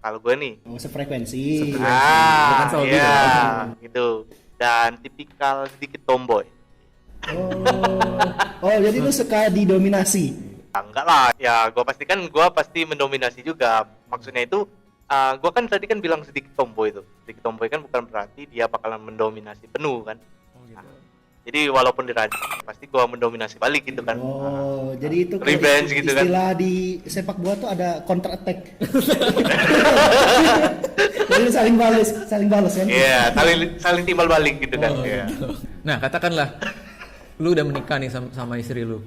kalau gua nih. Sefrekuensi. Bukan sehobi Iya, dong. gitu. Dan tipikal sedikit tomboy. Oh, jadi lu suka didominasi. Enggak lah, ya gua pasti mendominasi juga. Maksudnya itu gua kan tadi kan bilang sedikit tomboy itu. Sedikit tomboy kan bukan berarti dia bakalan mendominasi penuh kan. Jadi walaupun dirancang pasti gua mendominasi balik gitu kan. Oh, jadi itu revenge gitu kan. Istilah di sepak bola tuh ada counter attack. Jadi saling balas kan? Iya, saling timbal balik gitu kan. Iya. Nah, katakanlah lu udah menikah nih sama istri lu.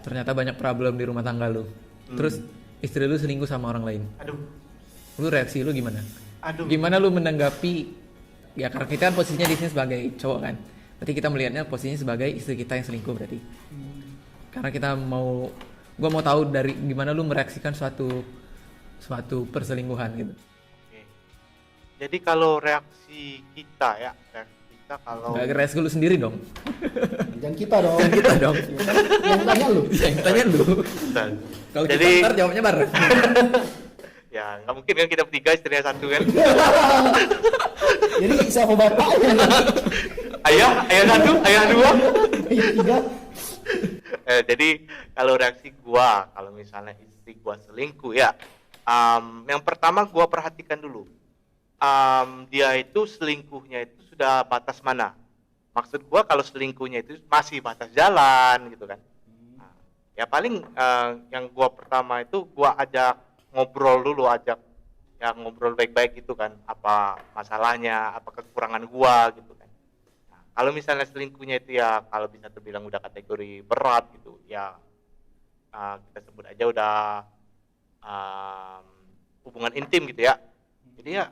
Ternyata banyak problem di rumah tangga lu. Terus istri lu selingkuh sama orang lain. Aduh. Lu reaksi lu gimana? Aduh. Gimana lu menanggapi? Ya karena kita kan posisinya di sini sebagai cowok kan. Berarti kita melihatnya posisinya sebagai istri kita yang selingkuh berarti. Karena gua mau tahu dari gimana lu mereaksikan suatu perselingkuhan gitu. Oke. Jadi kalau reaksi kita kalau Gak reaksi lu sendiri dong. Jangan kita dong. Kita dong. Yang tanya lu. Yang tanya lu. Bentar. Kalau Jadi kita ntar jawabnya bareng. ya nggak mungkin kan kita bertiga istrinya satu kan. Jadi siapa bapaknya? ayah satu, ayah dua. Ayah tiga. Jadi kalau reaksi gua kalau misalnya istri gua selingkuh ya, yang pertama gua perhatikan dulu, dia itu selingkuhnya itu sudah batas mana. Maksud gua kalau selingkuhnya itu masih batas jalan gitu kan. Nah, ya paling yang gua pertama itu gua ajak ngobrol dulu, ngobrol baik-baik gitu kan, apa masalahnya, apa kekurangan gua gitu kan. Nah, kalau misalnya selingkuhnya itu ya kalau bisa terbilang udah kategori berat gitu ya, kita sebut aja udah hubungan intim gitu ya. Jadi ya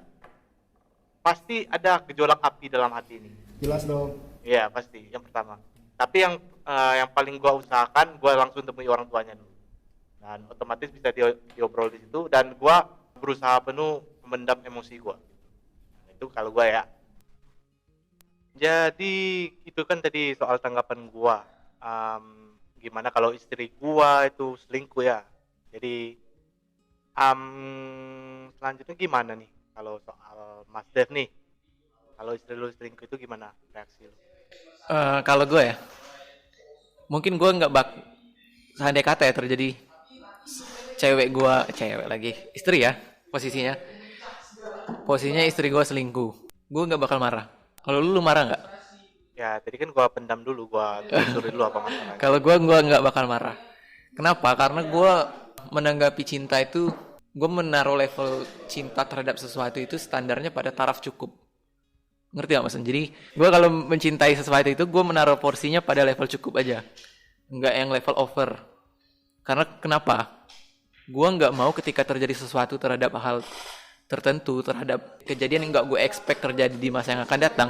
pasti ada gejolak api dalam hati ini. Jelas dong. Iya pasti yang pertama. Tapi yang paling gua usahakan gua langsung temui orang tuanya dulu. Dan otomatis bisa diobrol di situ dan gua berusaha penuh memendam emosi gua. Itu kalau gua ya. Jadi itu kan tadi soal tanggapan gua. Gimana kalau istri gua itu selingkuh ya. Jadi selanjutnya gimana nih kalau soal Mas Dev nih? Kalau istri lu selingkuh itu gimana reaksi lu? Kalau gue ya, mungkin gue nggak seandainya kata ya terjadi cewek lagi istri ya posisinya istri gue selingkuh, gue nggak bakal marah. Kalau lu marah nggak? Ya tadi kan gua pendam dulu, gua telusuri dulu apa masalahnya. Kalau gue nggak bakal marah. Kenapa? Karena gue menanggapi cinta itu, gue menaruh level cinta terhadap sesuatu itu standarnya pada taraf cukup. Ngerti gak Mas? Jadi gue kalau mencintai sesuatu itu gue menaruh porsinya pada level cukup aja, nggak yang level over. Karena kenapa? Gue nggak mau ketika terjadi sesuatu terhadap hal tertentu, terhadap kejadian yang nggak gue expect terjadi di masa yang akan datang,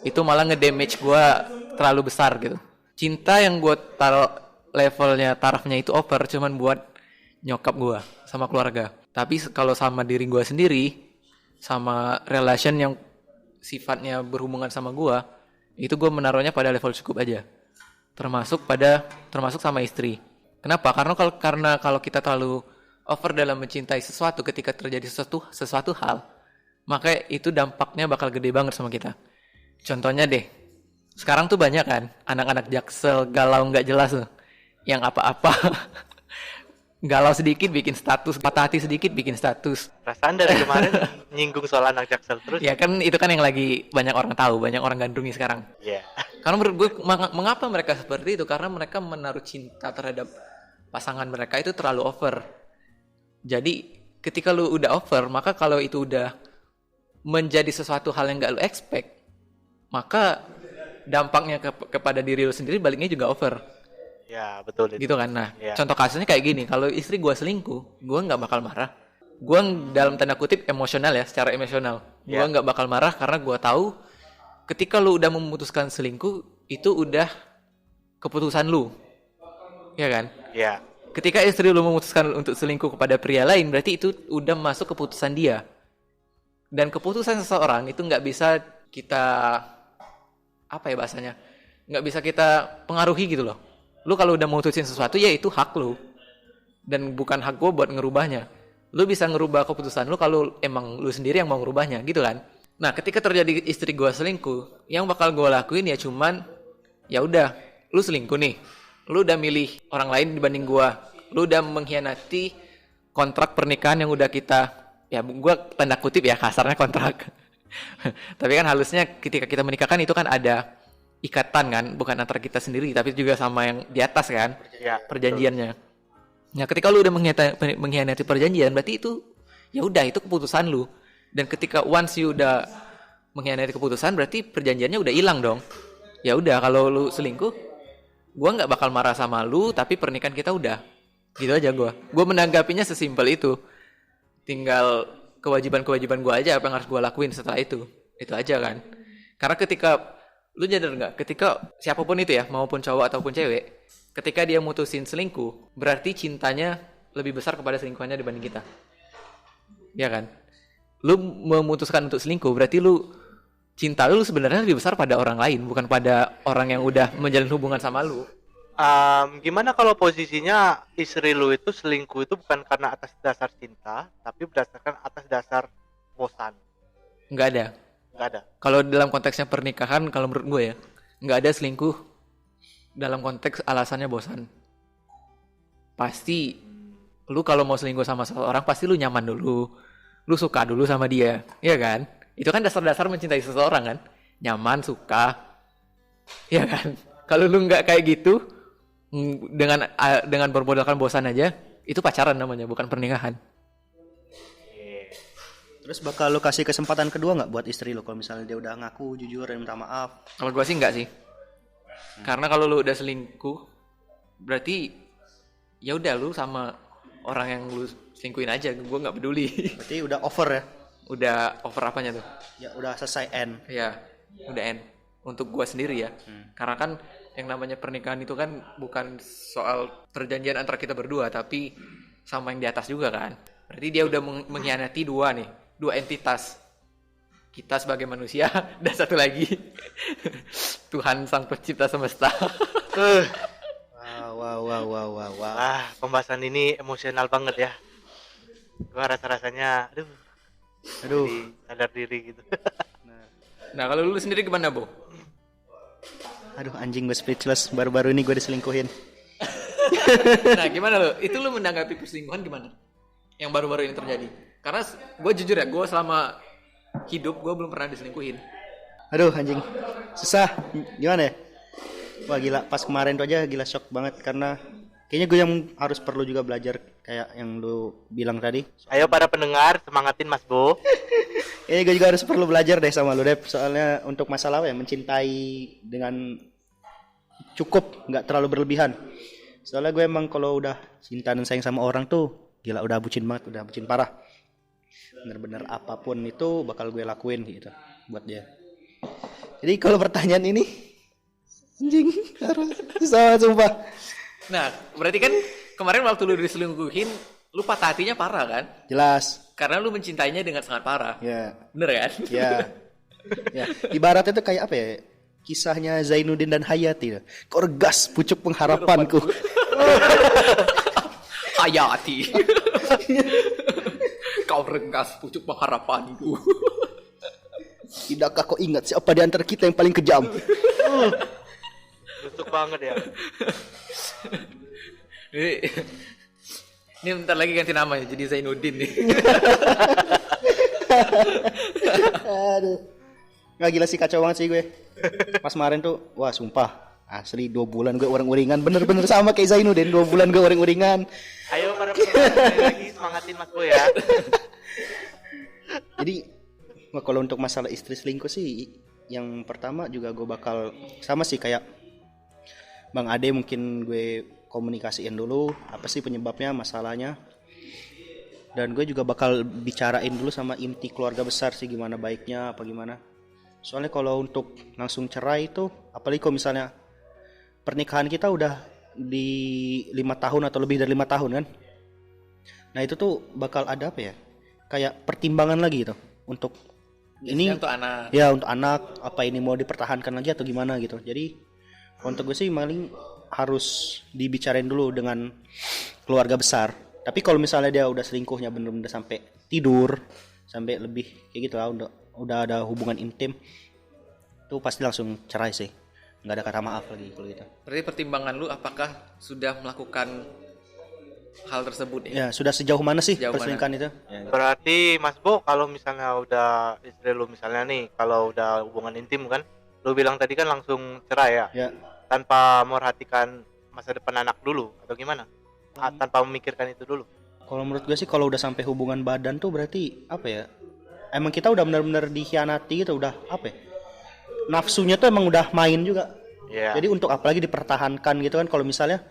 itu malah ngedamage gue terlalu besar gitu. Cinta yang gue taruh levelnya, tarafnya itu over cuman buat nyokap gue sama keluarga. Tapi kalau sama diri gue sendiri, sama relation yang sifatnya berhubungan sama gue, itu gue menaruhnya pada level cukup aja. Termasuk sama istri. Kenapa? Karena kalau kita terlalu over dalam mencintai sesuatu ketika terjadi sesuatu hal, maka itu dampaknya bakal gede banget sama kita. Contohnya deh, sekarang tuh banyak kan anak-anak Jaksel galau nggak jelas tuh, yang apa-apa galau sedikit bikin status, patah hati sedikit bikin status. Perasaan dari kemarin nyinggung soal anak Jaksel terus. Ya kan itu kan yang lagi banyak orang tahu, banyak orang gandrungi sekarang. Iya. Karena menurut gue mengapa mereka seperti itu? Karena mereka menaruh cinta terhadap pasangan mereka itu terlalu over. Jadi ketika lu udah over, maka kalau itu udah menjadi sesuatu hal yang gak lu expect, maka dampaknya kepada diri lu sendiri baliknya juga over. Ya betul itu. Gitu kan. Nah, Ya. contoh kasusnya kayak gini, kalau istri gue selingkuh, gue nggak bakal marah. Gue dalam tanda kutip emosional ya, secara emosional. Gue Ya. nggak bakal marah karena gue tahu ketika lu udah memutuskan selingkuh, itu udah keputusan lu. Ya kan? Ya. Ketika istri lu memutuskan untuk selingkuh kepada pria lain, berarti itu udah masuk keputusan dia. Dan keputusan seseorang itu nggak bisa kita, apa ya bahasanya, nggak bisa kita pengaruhi gitu loh. Lu kalau udah memutusin sesuatu, ya itu hak lu. Dan bukan hak gue buat ngerubahnya. Lu bisa ngerubah keputusan lu kalau emang lu sendiri yang mau ngerubahnya, gitu kan. Nah, ketika terjadi istri gue selingkuh, yang bakal gue lakuin ya cuman, ya udah, lu selingkuh nih. Lu udah milih orang lain dibanding gue. Lu udah mengkhianati kontrak pernikahan yang udah kita, ya gue tanda kutip ya kasarnya kontrak. Tapi kan halusnya ketika kita menikah kan itu kan ada ikatan kan, bukan antara kita sendiri tapi juga sama yang di atas kan, Ya. perjanjiannya. Nah, ketika lu udah mengkhianati perjanjian, berarti itu ya udah itu keputusan lu. Dan ketika once you udah mengkhianati keputusan, berarti perjanjiannya udah hilang dong. Ya udah, kalau lu selingkuh, gua nggak bakal marah sama lu, tapi pernikahan kita udah. Gitu aja gua. Gua menanggapinya sesimpel itu. Tinggal kewajiban-kewajiban gua aja apa yang harus gua lakuin setelah itu. Itu aja kan. Karena ketika lu nyadar nggak, ketika siapapun itu ya, maupun cowok ataupun cewek, ketika dia mutusin selingkuh, berarti cintanya lebih besar kepada selingkuhannya dibanding kita. Ya kan? Lu memutuskan untuk selingkuh, berarti cinta lu sebenarnya lebih besar pada orang lain, bukan pada orang yang udah menjalin hubungan sama lu. Gimana kalau posisinya istri lu itu selingkuh itu bukan karena atas dasar cinta, tapi berdasarkan atas dasar bosan? Nggak ada. Nggak ada. Kalau dalam konteksnya pernikahan, kalau menurut gue ya, nggak ada selingkuh dalam konteks alasannya bosan. Pasti lu kalau mau selingkuh sama seseorang, pasti lu nyaman dulu, lu suka dulu sama dia, ya kan? Itu kan dasar-dasar mencintai seseorang kan, nyaman, suka, ya kan? Kalau lu nggak kayak gitu, dengan bermodalkan bosan aja, itu pacaran namanya, bukan pernikahan. Terus bakal lu kasih kesempatan kedua nggak buat istri lu kalau misalnya dia udah ngaku jujur dan minta maaf? Kalau gue sih enggak sih. Karena kalau lu udah selingkuh, berarti ya udah lu sama orang yang lu selingkuhin aja, gue nggak peduli. Berarti udah over ya? Udah over apanya tuh? Ya udah selesai end. Ya, udah end. Untuk gue sendiri ya. Karena kan yang namanya pernikahan itu kan bukan soal perjanjian antara kita berdua, tapi sama yang di atas juga kan. Berarti dia udah mengkhianati dua entitas. Kita sebagai manusia dan satu lagi Tuhan sang pencipta semesta. Wow. Pembahasan ini emosional banget ya. Gua rasa-rasanya aduh. Jadi sadar diri gitu. Nah, kalau lu sendiri gimana, Bo? Aduh anjing, gue speechless. Baru-baru ini gue diselingkuhin. Nah, gimana lo? Itu lu menanggapi perselingkuhan gimana? Yang baru-baru ini terjadi. Karena gue jujur ya, gue selama hidup gue belum pernah diselingkuhin. Aduh anjing, susah. Gimana ya? Wah gila, pas kemarin tuh aja gila shock banget. Karena kayaknya gue yang harus perlu juga belajar kayak yang lu bilang tadi. Ayo para pendengar, semangatin Mas Bo. Kayaknya gue juga harus perlu belajar deh sama lu Dep. Soalnya untuk masalah ya, mencintai dengan cukup, gak terlalu berlebihan. Soalnya gue emang kalau udah cinta dan sayang sama orang tuh gila udah bucin banget, udah bucin parah. Bener-bener apapun itu bakal gue lakuin gitu buat dia. Jadi kalau pertanyaan ini anjing, susah sumpah. Nah, berarti kan kemarin waktu lu diselingkuhin, lu patah hatinya parah kan? Jelas. Karena lu mencintainya dengan sangat parah. Ya. Bener kan? Ya. Ya. Ibaratnya tuh kayak apa ya? Kisahnya Zainuddin dan Hayati. Korgas pucuk pengharapanku. Hayati. Kau renggas pucuk pengharapanku. Tidakkah kau ingat siapa di antara kita yang paling kejam? Busuk banget ya. Ini bentar lagi ganti nama ya, jadi Zainuddin nih. Aduh. Nggak, gila sih, kacau banget sih gue. Pas kemarin tuh, wah sumpah. Asli 2 bulan gue uring-uringan. Bener-bener sama kayak Zainuddin, 2 bulan gue uring-uringan. Ayo para penonton lagi semangatin Mas Boy ya. Jadi kalau untuk masalah istri selingkuh sih, yang pertama juga gue bakal sama sih kayak Bang Ade, mungkin gue komunikasiin dulu apa sih penyebabnya, masalahnya. Dan gue juga bakal bicarain dulu sama inti keluarga besar sih, gimana baiknya apa gimana. Soalnya kalau untuk langsung cerai itu, apalagi kalau misalnya pernikahan kita udah di 5 tahun atau lebih dari 5 tahun kan. Nah itu tuh bakal ada apa ya, kayak pertimbangan lagi gitu untuk ini untuk anak. Ya untuk anak, apa ini mau dipertahankan lagi atau gimana gitu. Jadi untuk gue sih paling harus dibicarain dulu dengan keluarga besar. Tapi kalau misalnya dia udah selingkuhnya bener-bener sampai tidur, sampai lebih kayak gitu lah, udah ada hubungan intim, tuh pasti langsung cerai sih. Nggak ada kata maaf lagi kalau gitu. Berarti pertimbangan lu apakah sudah melakukan hal tersebut Ya sudah sejauh mana sih Sejauh perselingkuhan itu? Ya, Berarti Mas Bo, kalau misalnya udah istri lu misalnya nih, kalau udah hubungan intim kan, lu bilang tadi kan langsung cerai ya, ya. tanpa memperhatikan masa depan anak dulu atau gimana? Tanpa memikirkan itu dulu. Kalau menurut gue sih kalau udah sampai hubungan badan tuh berarti apa ya? Emang kita udah benar-benar dikhianati gitu, udah apa ya? Nafsunya tuh emang udah main juga. Yeah. Jadi untuk apalagi dipertahankan gitu kan, kalau misalnya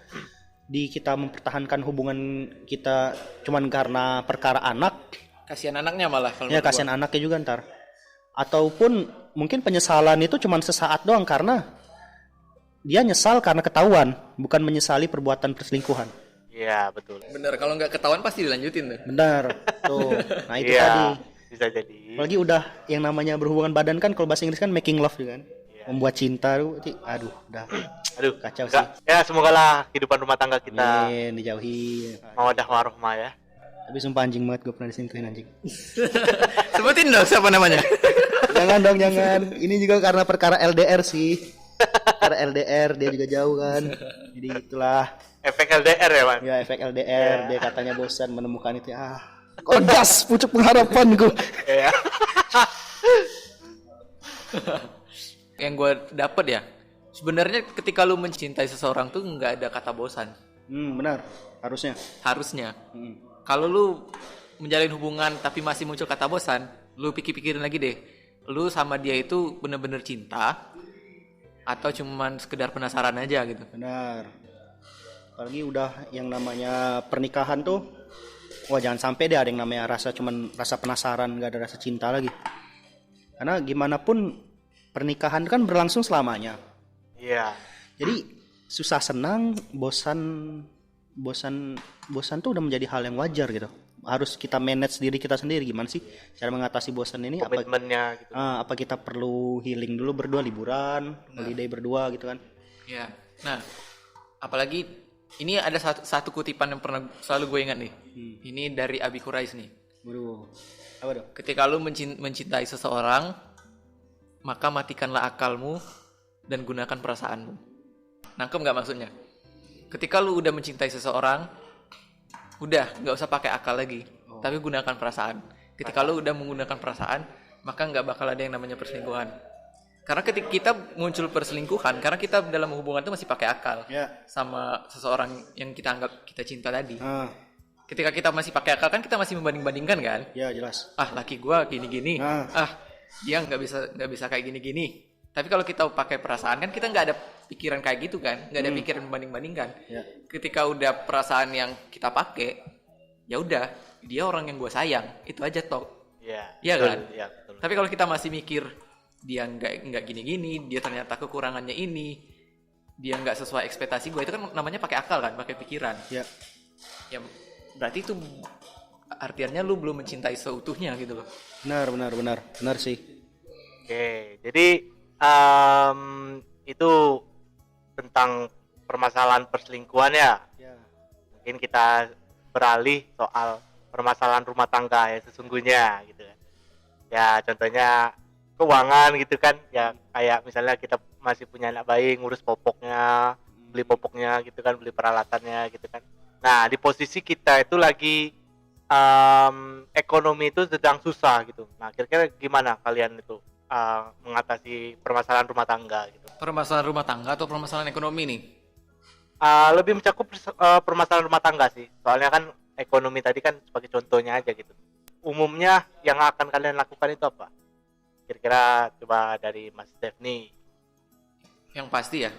kita mempertahankan hubungan kita cuman karena perkara anak, kasihan anaknya malah kalau ya kasihan anaknya juga ntar. Ataupun mungkin penyesalan itu cuman sesaat doang karena dia nyesal karena ketahuan, bukan menyesali perbuatan perselingkuhan. Iya, betul. Bener, kalau nggak ketahuan pasti dilanjutin tuh. Benar. Tuh. Nah, itu Iya, tadi. bisa jadi. Apalagi udah yang namanya berhubungan badan kan, kalau bahasa Inggris kan making love juga kan. Iya. Membuat cinta tuh, aduh, udah Aduh, kacau enggak. sih. Ya, semoga lah kehidupan rumah tangga kita Amin, dijauhi. mawaddah warahmah ya. Tapi sumpah anjing banget gue pernah diselingkuhin anjing. Sebutin dong siapa namanya. Jangan dong, jangan. Ini juga karena perkara LDR sih. Karena LDR dia juga jauh kan. Jadi itulah. Efek LDR ya, Man? Ya efek LDR, dia katanya bosan menemukan itu. Kordas pucuk pengharapan gue. Iya. Yang gue dapet ya, sebenarnya ketika lu mencintai seseorang tuh nggak ada kata bosan. Benar, harusnya. Harusnya. Kalau lu menjalin hubungan tapi masih muncul kata bosan, lu pikir-pikirin lagi deh. Lu sama dia itu bener-bener cinta atau cuman sekedar penasaran aja gitu. Benar. Apalagi udah yang namanya pernikahan tuh, wah jangan sampai deh ada yang namanya cuman rasa penasaran, nggak ada rasa cinta lagi. Karena gimana pun pernikahan kan berlangsung selamanya. Iya. Jadi susah senang, bosan tuh udah menjadi hal yang wajar gitu. Harus kita manage diri kita sendiri, gimana sih cara mengatasi bosan ini? Komitmennya gitu. Apa kita perlu healing dulu berdua, liburan, holiday berdua gitu kan? Ya. Nah, apalagi ini ada satu kutipan yang pernah selalu gue ingat nih. Ini dari Abi Quraish nih. Waduh. Apa dong? Ketika lu mencintai seseorang, maka matikanlah akalmu dan gunakan perasaanmu. Nangkep nggak maksudnya? Ketika lu udah mencintai seseorang, udah nggak usah pakai akal lagi, tapi gunakan perasaan. Ketika lu udah menggunakan perasaan, maka nggak bakal ada yang namanya perselingkuhan. Karena ketika kita muncul perselingkuhan, karena kita dalam hubungan itu masih pakai akal sama seseorang yang kita anggap kita cinta tadi. Ketika kita masih pakai akal kan kita masih membanding-bandingkan kan? Ya jelas. Laki gua gini-gini, dia nggak bisa kayak gini-gini. Tapi kalau kita pakai perasaan kan kita nggak ada pikiran kayak gitu kan, nggak ada pikiran membanding-bandingkan. Ketika udah perasaan yang kita pakai, ya udah dia orang yang gua sayang, itu aja toh. Iya kan? Iya, betul. Tapi kalau kita masih mikir dia nggak gini-gini, dia ternyata kekurangannya ini, dia nggak sesuai ekspektasi gue, itu kan namanya pakai akal kan, pakai pikiran. Ya berarti itu artinya lu belum mencintai seutuhnya gitu loh. Benar sih. Oke, jadi itu tentang permasalahan perselingkuhan ya. mungkin kita beralih soal permasalahan rumah tangga ya sesungguhnya gitu kan. Ya contohnya keuangan gitu kan, ya kayak misalnya kita masih punya anak bayi, ngurus popoknya, beli popoknya gitu kan, beli peralatannya gitu kan. Nah di posisi kita itu lagi ekonomi itu sedang susah gitu. Nah kira-kira gimana kalian itu mengatasi permasalahan rumah tangga gitu? Permasalahan rumah tangga atau permasalahan ekonomi nih? Lebih mencakup permasalahan rumah tangga sih, soalnya kan ekonomi tadi kan sebagai contohnya aja gitu. Umumnya yang akan kalian lakukan itu apa? Kira-kira coba dari Mas Stefni. Yang pasti ya,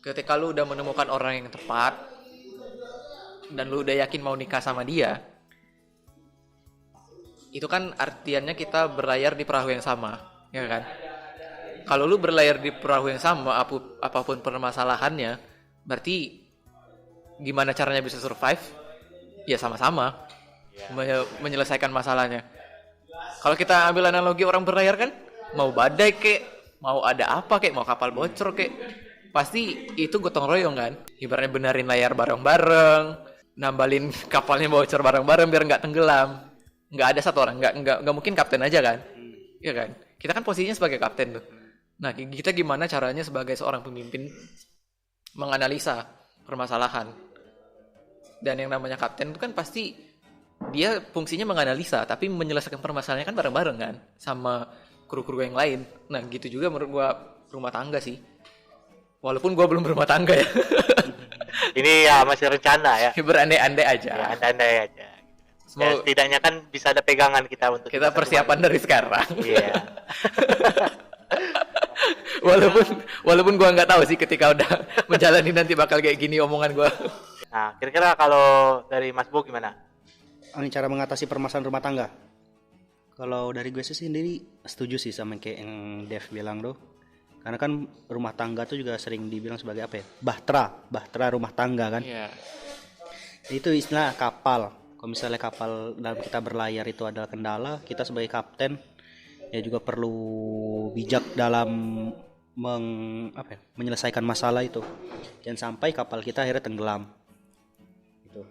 ketika lu udah menemukan orang yang tepat dan lu udah yakin mau nikah sama dia, itu kan artiannya kita berlayar di perahu yang sama, ya kan? Kalau lu berlayar di perahu yang sama, apapun permasalahannya, berarti gimana caranya bisa survive? Ya sama-sama menyelesaikan masalahnya. Kalau kita ambil analogi orang berlayar kan, mau badai kek, mau ada apa kek, mau kapal bocor kek, pasti itu gotong royong kan. Ibaratnya benerin layar bareng-bareng, nambalin kapalnya bocor bareng-bareng biar nggak tenggelam. Nggak ada satu orang, nggak mungkin kapten aja kan, ya kan? Kita kan posisinya sebagai kapten tuh. Nah kita gimana caranya sebagai seorang pemimpin menganalisa permasalahan. Dan yang namanya kapten itu kan pasti dia fungsinya menganalisa, tapi menyelesaikan permasalahannya kan bareng-bareng kan sama kru-kru yang lain. Nah gitu juga menurut gua rumah tangga sih. Walaupun gua belum berumah tangga ya. Ini ya masih rencana ya. Berandai-andai aja. Ya andai-andai aja. Ya, Semoga setidaknya kan bisa ada pegangan kita untuk kita persiapan dari sekarang. Iya. walaupun gua nggak tahu sih ketika udah menjalani nanti bakal kayak gini omongan gua. Nah, kira-kira kalau dari Mas Bo gimana? Ini cara mengatasi permasalahan rumah tangga. Kalau dari gue sih sendiri setuju sih sama kayak yang Dev bilang tuh. Karena kan rumah tangga tuh juga sering dibilang sebagai apa ya? Bahtera rumah tangga kan. Iya. Itu istilah kapal. Kalau misalnya kapal dalam kita berlayar itu adalah kendala, kita sebagai kapten ya juga perlu bijak dalam menyelesaikan masalah itu. Jangan sampai kapal kita akhirnya tenggelam. Gitu.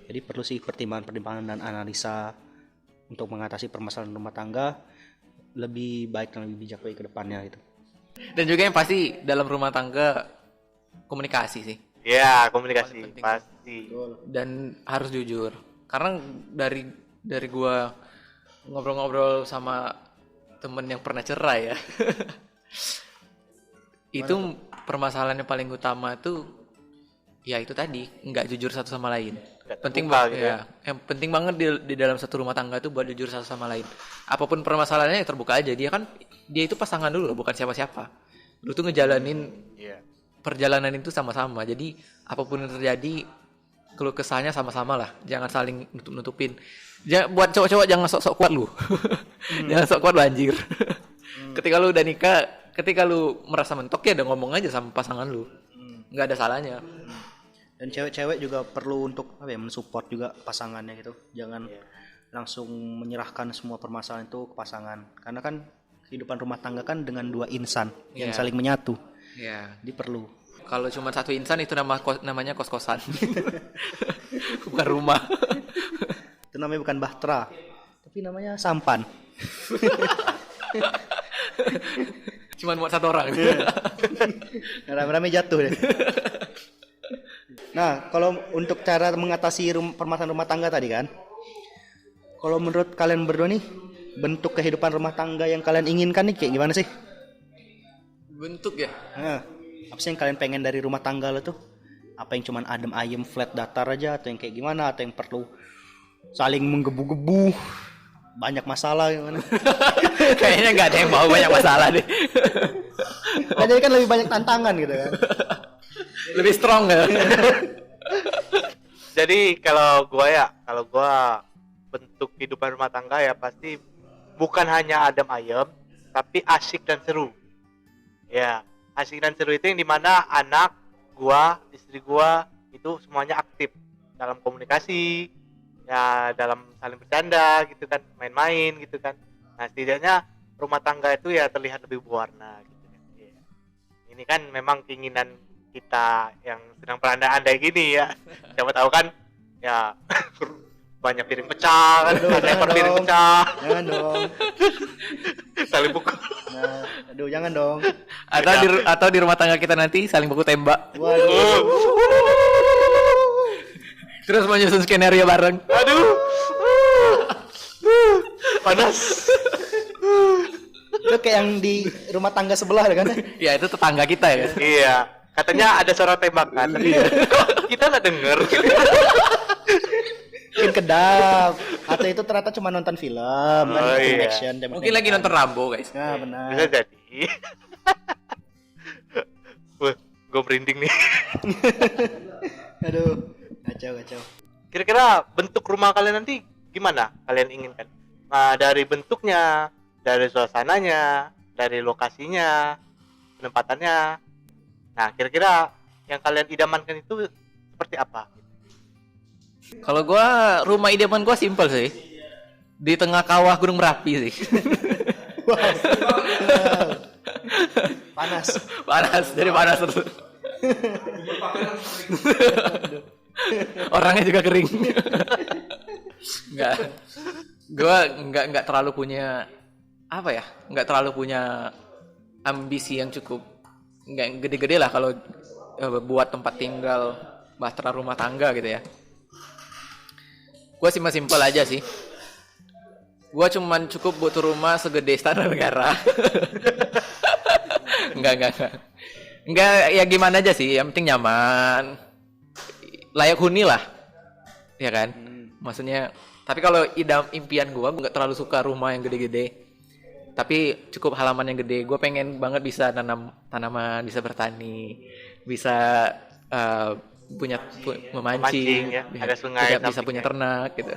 Jadi perlu sih pertimbangan dan analisa untuk mengatasi permasalahan rumah tangga lebih baik dan lebih bijak ke depannya gitu. Dan juga yang pasti dalam rumah tangga komunikasi sih. Ya, komunikasi pasti. Dan harus jujur. Karena dari gua ngobrol-ngobrol sama temen yang pernah cerai ya. Itu permasalahan yang paling utama tuh ya itu tadi, nggak jujur satu sama lain. Penting banget gitu ya. Yang penting banget di dalam satu rumah tangga itu buat jujur satu sama lain. Apapun permasalahannya ya terbuka aja. Dia itu pasangan dulu bukan siapa-siapa. Lu tuh ngejalanin perjalanan itu sama-sama. Jadi apapun yang terjadi, keluh kesahnya sama-sama lah. Jangan saling nutup-nutupin. Buat cowok-cowok jangan sok-sok kuat lu. Jangan sok kuat lu anjir. Ketika lu udah nikah, ketika lu merasa mentok ya udah ngomong aja sama pasangan lu. Nggak ada salahnya. Dan cewek-cewek juga perlu untuk mensupport juga pasangannya gitu. Jangan langsung menyerahkan semua permasalahan itu ke pasangan. Karena kan kehidupan rumah tangga kan dengan dua insan yang saling menyatu. Iya. Jadi perlu. Kalau cuma satu insan itu namanya kos-kosan. Bukan rumah. Itu namanya bukan bahtera, tapi namanya sampan. Cuman buat satu orang. Rame-rame jatuh deh. Nah, kalau untuk cara mengatasi permasalahan rumah tangga tadi kan, kalau menurut kalian berdua nih, bentuk kehidupan rumah tangga yang kalian inginkan nih kayak gimana sih? Bentuk ya? Nah, apa sih yang kalian pengen dari rumah tangga lo tuh? Apa yang cuman adem ayem flat datar aja, atau yang kayak gimana, atau yang perlu saling menggebu-gebu, banyak masalah gimana? Kayaknya nggak ada yang mau banyak masalah deh. Nah, jadi kan lebih banyak tantangan gitu kan. Lebih strong ya. Jadi kalau gua bentuk kehidupan rumah tangga ya pasti bukan hanya adem ayem, tapi asyik dan seru. Ya, asyik dan seru itu yang dimana anak gua, istri gua itu semuanya aktif dalam komunikasi, ya dalam saling bercanda gitu kan, main-main gitu kan. Nah setidaknya rumah tangga itu ya terlihat lebih berwarna gitu kan. Ya. Ini kan memang keinginan kita yang sedang berandai-andai gini ya. Siapa tahu kan ya banyak piring pecah kan, Aduh, ada jangan piring dong. pecah, Jangan dong. saling pukul. Nah, aduh jangan dong. Atau di rumah tangga kita nanti saling baku tembak. Waduh. Terus menyusun skenario bareng. Aduh. Panas. Itu kayak yang di rumah tangga sebelah kan? Ya itu tetangga kita ya. Iya, katanya ada suara tembakan. Tapi kok kita nggak denger. Mungkin kedap. Atau itu ternyata cuma nonton film kan? Oh, Film iya. action. Mungkin lagi nonton Rambo guys. Nah, benar. Bisa jadi. Wah, gue merinding nih. Aduh, kacau. Kira-kira bentuk rumah kalian nanti gimana? Kalian inginkan? Nah, dari bentuknya, dari suasananya, dari lokasinya, penempatannya. Nah, kira-kira yang kalian idamankan itu seperti apa? Kalau gua rumah idaman gua simpel sih. Di tengah kawah Gunung Merapi sih. Panas. Panas, jadi panas terus. Orangnya juga kering. Enggak. Gua enggak terlalu punya apa ya? Enggak terlalu punya ambisi yang cukup enggak gede-gede lah kalau buat tempat tinggal bahtera rumah tangga gitu ya. Gua simpel aja sih. Gua cuman cukup butuh rumah segede Istana Negara. Enggak. Enggak, ya gimana aja sih, yang penting nyaman. Layak huni lah. Ya kan? Maksudnya, tapi kalau impian gua enggak terlalu suka rumah yang gede-gede. Tapi cukup halaman yang gede. Gua pengen banget bisa nanam tanaman, bisa bertani, bisa memancing ya, ada sungai, bisa punya ternak gitu.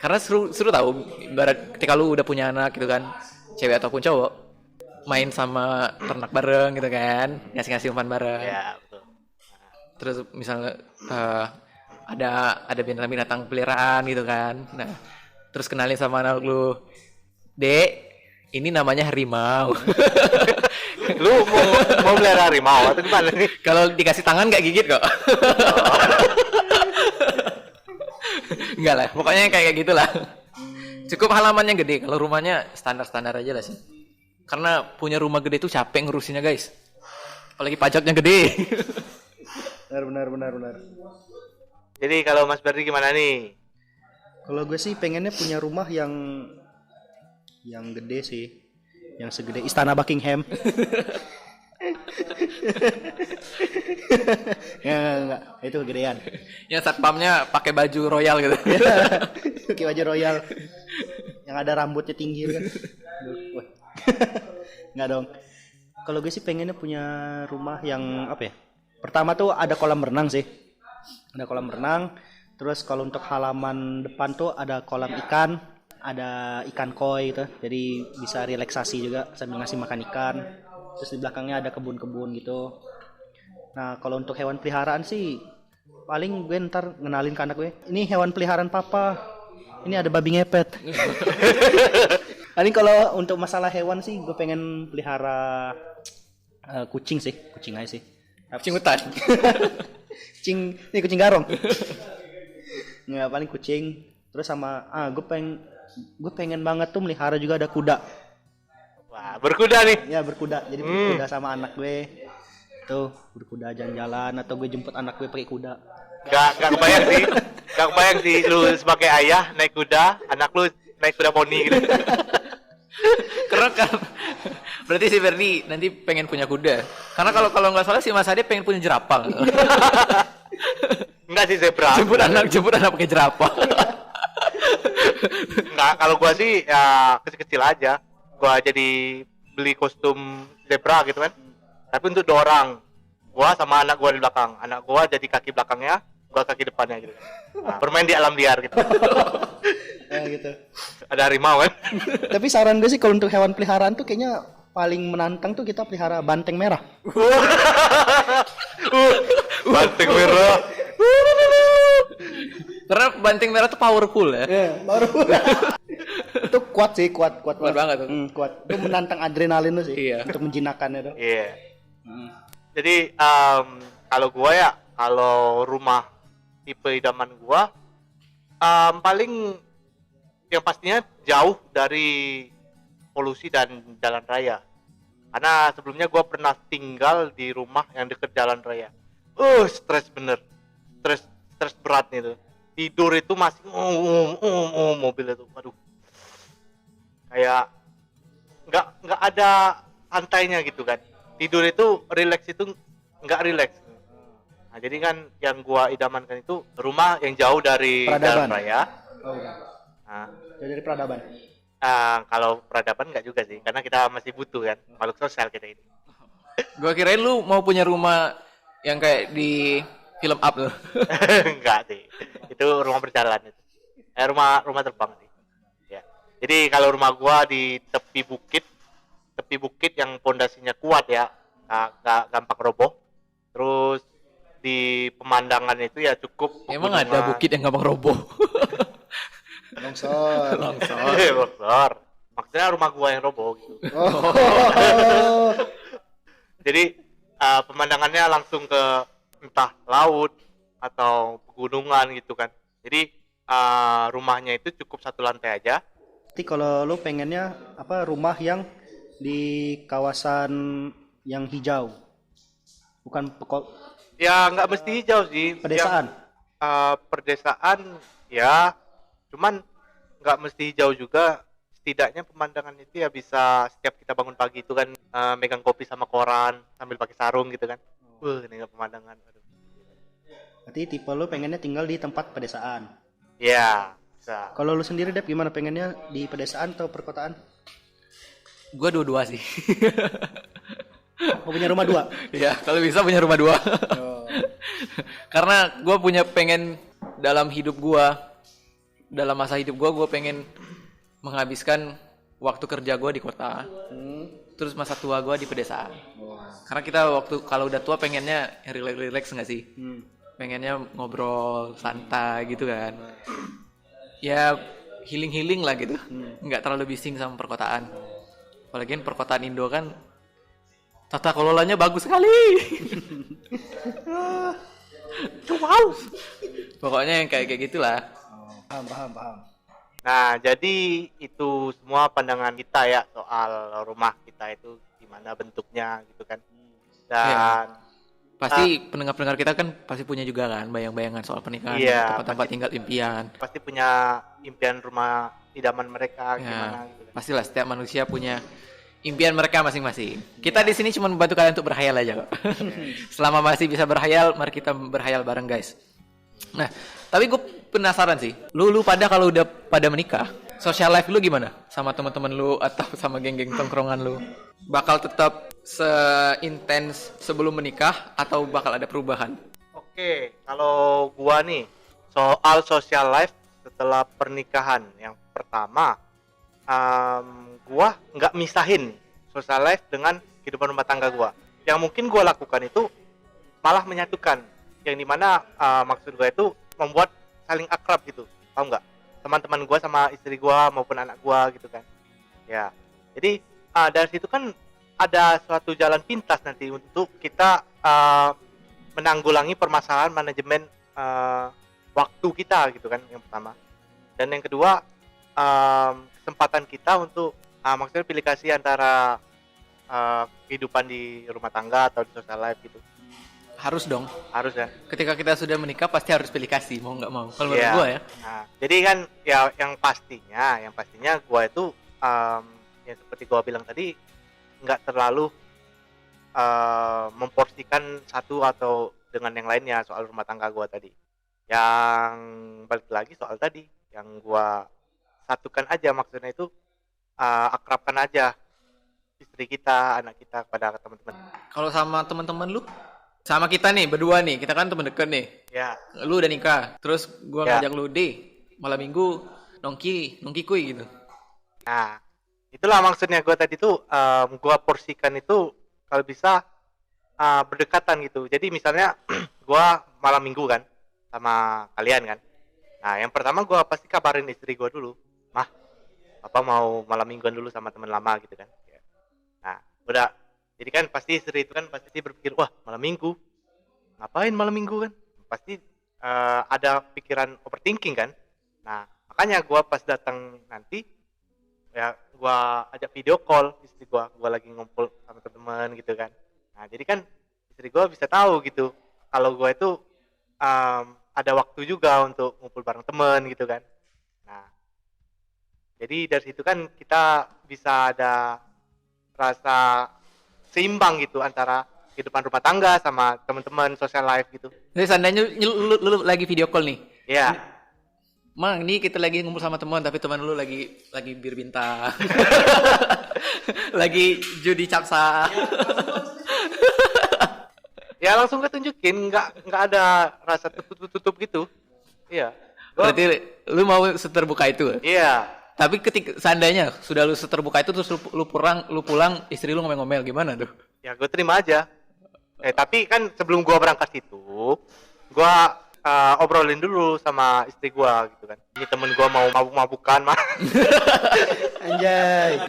Karena seru tahu ibarat ketika lu udah punya anak gitu kan, cewek ataupun cowok, main sama ternak bareng gitu kan, ngasih umpan bareng. Ya, betul. Terus misalnya ada binatang-binatang peliharaan gitu kan. Nah, terus kenalin sama anak lu, "Dek, ini namanya harimau." Lu mau melihara harimau atau gimana nih? Kalau dikasih tangan nggak gigit kok. Enggak lah, pokoknya kayak gitulah. Cukup halamannya gede. Kalau rumahnya standar-standar aja lah sih. Karena punya rumah gede tuh capek ngurusinnya guys. Apalagi pajaknya gede. Benar. Jadi kalau Mas Berdi gimana nih? Kalau gue sih pengennya punya rumah yang gede sih. Yang segede Istana Buckingham. Enggak, itu kegedean. Yang satpamnya pakai baju royal gitu. Pakai baju royal. Yang ada rambutnya tinggi kan. Aduh, enggak dong. Kalau gue sih pengennya punya rumah yang apa ya? Pertama tuh ada kolam renang sih. Ada kolam renang. Terus kalau untuk halaman depan tuh ada kolam ikan. Ada ikan koi gitu, jadi bisa relaksasi juga sambil ngasih makan ikan. Terus di belakangnya ada kebun-kebun gitu. Nah kalau untuk hewan peliharaan sih paling gue ntar ngenalin ke anak gue, ini hewan peliharaan papa, ini ada babi ngepet. Paling kalau untuk masalah hewan sih gue pengen pelihara kucing aja sih. Kucing hutan. Kucing garong. Nggak, paling kucing. Terus sama gue pengen banget tuh melihara juga ada kuda. Wah, berkuda nih. Ya berkuda. Jadi berkuda sama anak gue. Tuh berkuda jalan-jalan atau gue jemput anak gue pakai kuda. Gak kebayang sih lu sebagai ayah naik kuda, anak lu naik kuda poni gitu. Keren kan? Berarti si Berdi nanti pengen punya kuda. Karena kalau nggak salah si Mas Ade pengen punya jerapah. Enggak sih zebra. Jemput anak pakai jerapah. Enggak, kalau gua sih ya kecil-kecil aja. Gua jadi beli kostum zebra gitu kan. Tapi untuk 2 orang. Gua sama anak gua di belakang. Anak gua jadi kaki belakangnya, gua kaki depannya gitu. Nah, bermain di alam liar gitu. Gitu. Ada harimau kan. Tapi saran gue sih kalau untuk hewan peliharaan tuh kayaknya paling menantang tuh kita pelihara banteng merah. Banteng merah. Karena banteng merah tuh powerful ya. Baru. Itu kuat Kuat banget tuh. Kuat. Itu menantang adrenalin lu sih. Iya. Untuk menjinakkannya tuh. Iya. Jadi kalau gua ya, kalau rumah tipe idaman gua paling yang pastinya jauh dari polusi dan jalan raya. Karena sebelumnya gua pernah tinggal di rumah yang deket jalan raya. Stres bener, stres stres berat nih tuh. Tidur itu masih mobil itu, waduh, kayak nggak ada santainya gitu kan. Tidur itu relax itu nggak relax. Nah, jadi kan yang gua idamankan itu rumah yang jauh dari jalan Peradaban. raya. Oh, bukan. Nah, Dari peradaban. kalau peradaban nggak juga sih, karena kita masih butuh kan, makhluk sosial kita ini. Gua kirain lu mau punya rumah yang kayak di film Up tuh. Enggak sih, itu rumah berjalan itu. Rumah terbang sih. Ya. Jadi kalau rumah gua di tepi bukit yang pondasinya kuat ya, nggak gampang roboh. Terus di pemandangan itu ya cukup Emang ada bukit yang gampang roboh? Longsor. Longsor. Maksudnya rumah gua yang roboh gitu. Oh. Jadi pemandangannya langsung ke entah laut atau pegunungan gitu kan. Jadi rumahnya itu cukup satu lantai aja. Nanti kalau lu pengennya apa rumah yang di kawasan yang hijau, bukan Ya nggak mesti hijau sih. pedesaan. Perdesaan ya, cuman nggak mesti hijau juga. Setidaknya pemandangan itu ya bisa setiap kita bangun pagi itu kan megang kopi sama koran sambil pakai sarung gitu kan. Ini pemandangan. Aduh. Berarti tipe lu pengennya tinggal di tempat pedesaan. Ya, bisa. Kalau lu sendiri Dep gimana, pengennya di pedesaan atau perkotaan? Gua dua-dua sih. Mau punya rumah 2? Ya, kalau bisa punya rumah 2. Oh. Karena gue pengen dalam hidup gue, dalam masa hidup gue pengen menghabiskan waktu kerja gue di kota, terus masa tua gue di pedesaan. Karena kita waktu kalau udah tua pengennya relax nggak sih? Pengennya ngobrol santai gitu kan. Ya healing lah gitu, nggak terlalu bising sama perkotaan. Apalagi kan perkotaan Indo kan tata kelolanya bagus sekali. Wow. Pokoknya yang kayak gitulah. Paham. Nah, jadi itu semua pandangan kita ya soal rumah kita itu gimana bentuknya gitu kan. Dan Pasti pendengar-pendengar kita kan pasti punya juga kan bayang-bayangan soal pernikahan, Iya, tempat-tempat tinggal impian. pasti punya impian rumah idaman mereka Ya, gimana gitu kan. pastilah setiap manusia punya impian mereka masing-masing. Kita di sini cuma membantu kalian untuk berhayal aja kok. Selama masih bisa berhayal, mari kita berhayal bareng guys. Nah, tapi gue penasaran sih. Lu pada kalau udah pada menikah, social life lu gimana? Sama teman-teman lu atau sama geng-geng tongkrongan lu? Bakal tetap seintens sebelum menikah atau bakal ada perubahan? Oke, kalau gua nih soal social life setelah pernikahan, yang pertama gua nggak misahin social life dengan kehidupan rumah tangga gua. Yang mungkin gua lakukan itu malah menyatukan, yang dimana maksud gua itu membuat saling akrab gitu, paham nggak? Teman-teman gua sama istri gua maupun anak gua gitu kan. Ya, jadi dari situ kan ada suatu jalan pintas nanti untuk kita menanggulangi permasalahan manajemen waktu kita gitu kan, yang pertama. Dan yang kedua, kesempatan kita untuk maksudnya pilih kasih antara kehidupan di rumah tangga atau di social life gitu. Harus dong. Harus ya. Ketika kita sudah menikah pasti harus pilih kasih, mau nggak mau. Kalau menurut Iya. gua ya. Nah, jadi kan ya yang pastinya gua itu yang seperti gua bilang tadi nggak terlalu memporsikan satu atau dengan yang lainnya soal rumah tangga gua tadi. Yang balik lagi soal tadi, yang gua satukan aja maksudnya itu akrabkan aja istri kita, anak kita kepada teman-teman. Kalau sama teman-teman lu, sama kita nih berdua nih, kita kan teman dekat nih. Ya, Lu udah nikah, terus gua Ya. ngajak lu malam minggu nongki kuy gitu. nah itulah maksudnya gua tadi tuh gua porsikan itu kalau bisa berdekatan gitu. Jadi misalnya gua malam minggu kan sama kalian kan. Nah, yang pertama gua pasti kabarin istri gua dulu. Mah, apa mau malam mingguan dulu sama teman lama gitu kan. Nah, udah Jadi kan pasti istri itu kan pasti berpikir, wah malam minggu, ngapain malam minggu kan? Pasti ada pikiran overthinking kan. Nah makanya gue pas datang nanti, ya gue ajak video call istri gue lagi ngumpul sama teman-teman gitu kan. Nah jadi kan istri gue bisa tahu gitu, kalau gue itu ada waktu juga untuk ngumpul bareng teman gitu kan. Nah jadi dari situ kan kita bisa ada rasa seimbang gitu antara kehidupan rumah tangga sama teman-teman social life gitu. Jadi seandainya lu lagi video call nih. Iya. Mang, ini kita lagi ngumpul sama teman, tapi teman lu lagi bir bintang. Lagi judi capsa. Ya langsung ketunjukin, nggak ada rasa tutup gitu. Iya. Berarti lu mau seterbuka itu? Iya. Tapi ketika seandainya sudah lu seterbuka itu terus lu pulang istri lu ngomel-ngomel gimana tuh? Ya gue terima aja. Tapi kan sebelum gue berangkat itu, gue obrolin dulu sama istri gue gitu kan. Ini temen gue mau mabuk-mabukan mah. Anjay.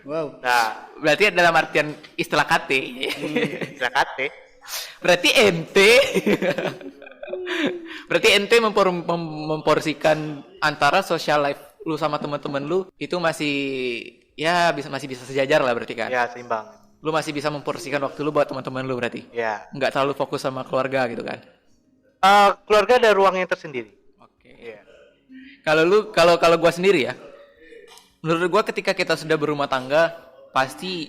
Wow. Nah, Berarti dalam artian istilah KT. istilah kate. Berarti ente memporsikan antara social life lu sama teman-teman lu itu masih bisa sejajar lah berarti kan? Ya seimbang. Lu masih bisa memporsikan waktu lu buat teman-teman lu berarti? Ya. Nggak terlalu fokus sama keluarga gitu kan? Keluarga ada ruangnya tersendiri. Oke. Iya. Kalau gua sendiri ya, menurut gua ketika kita sudah berumah tangga pasti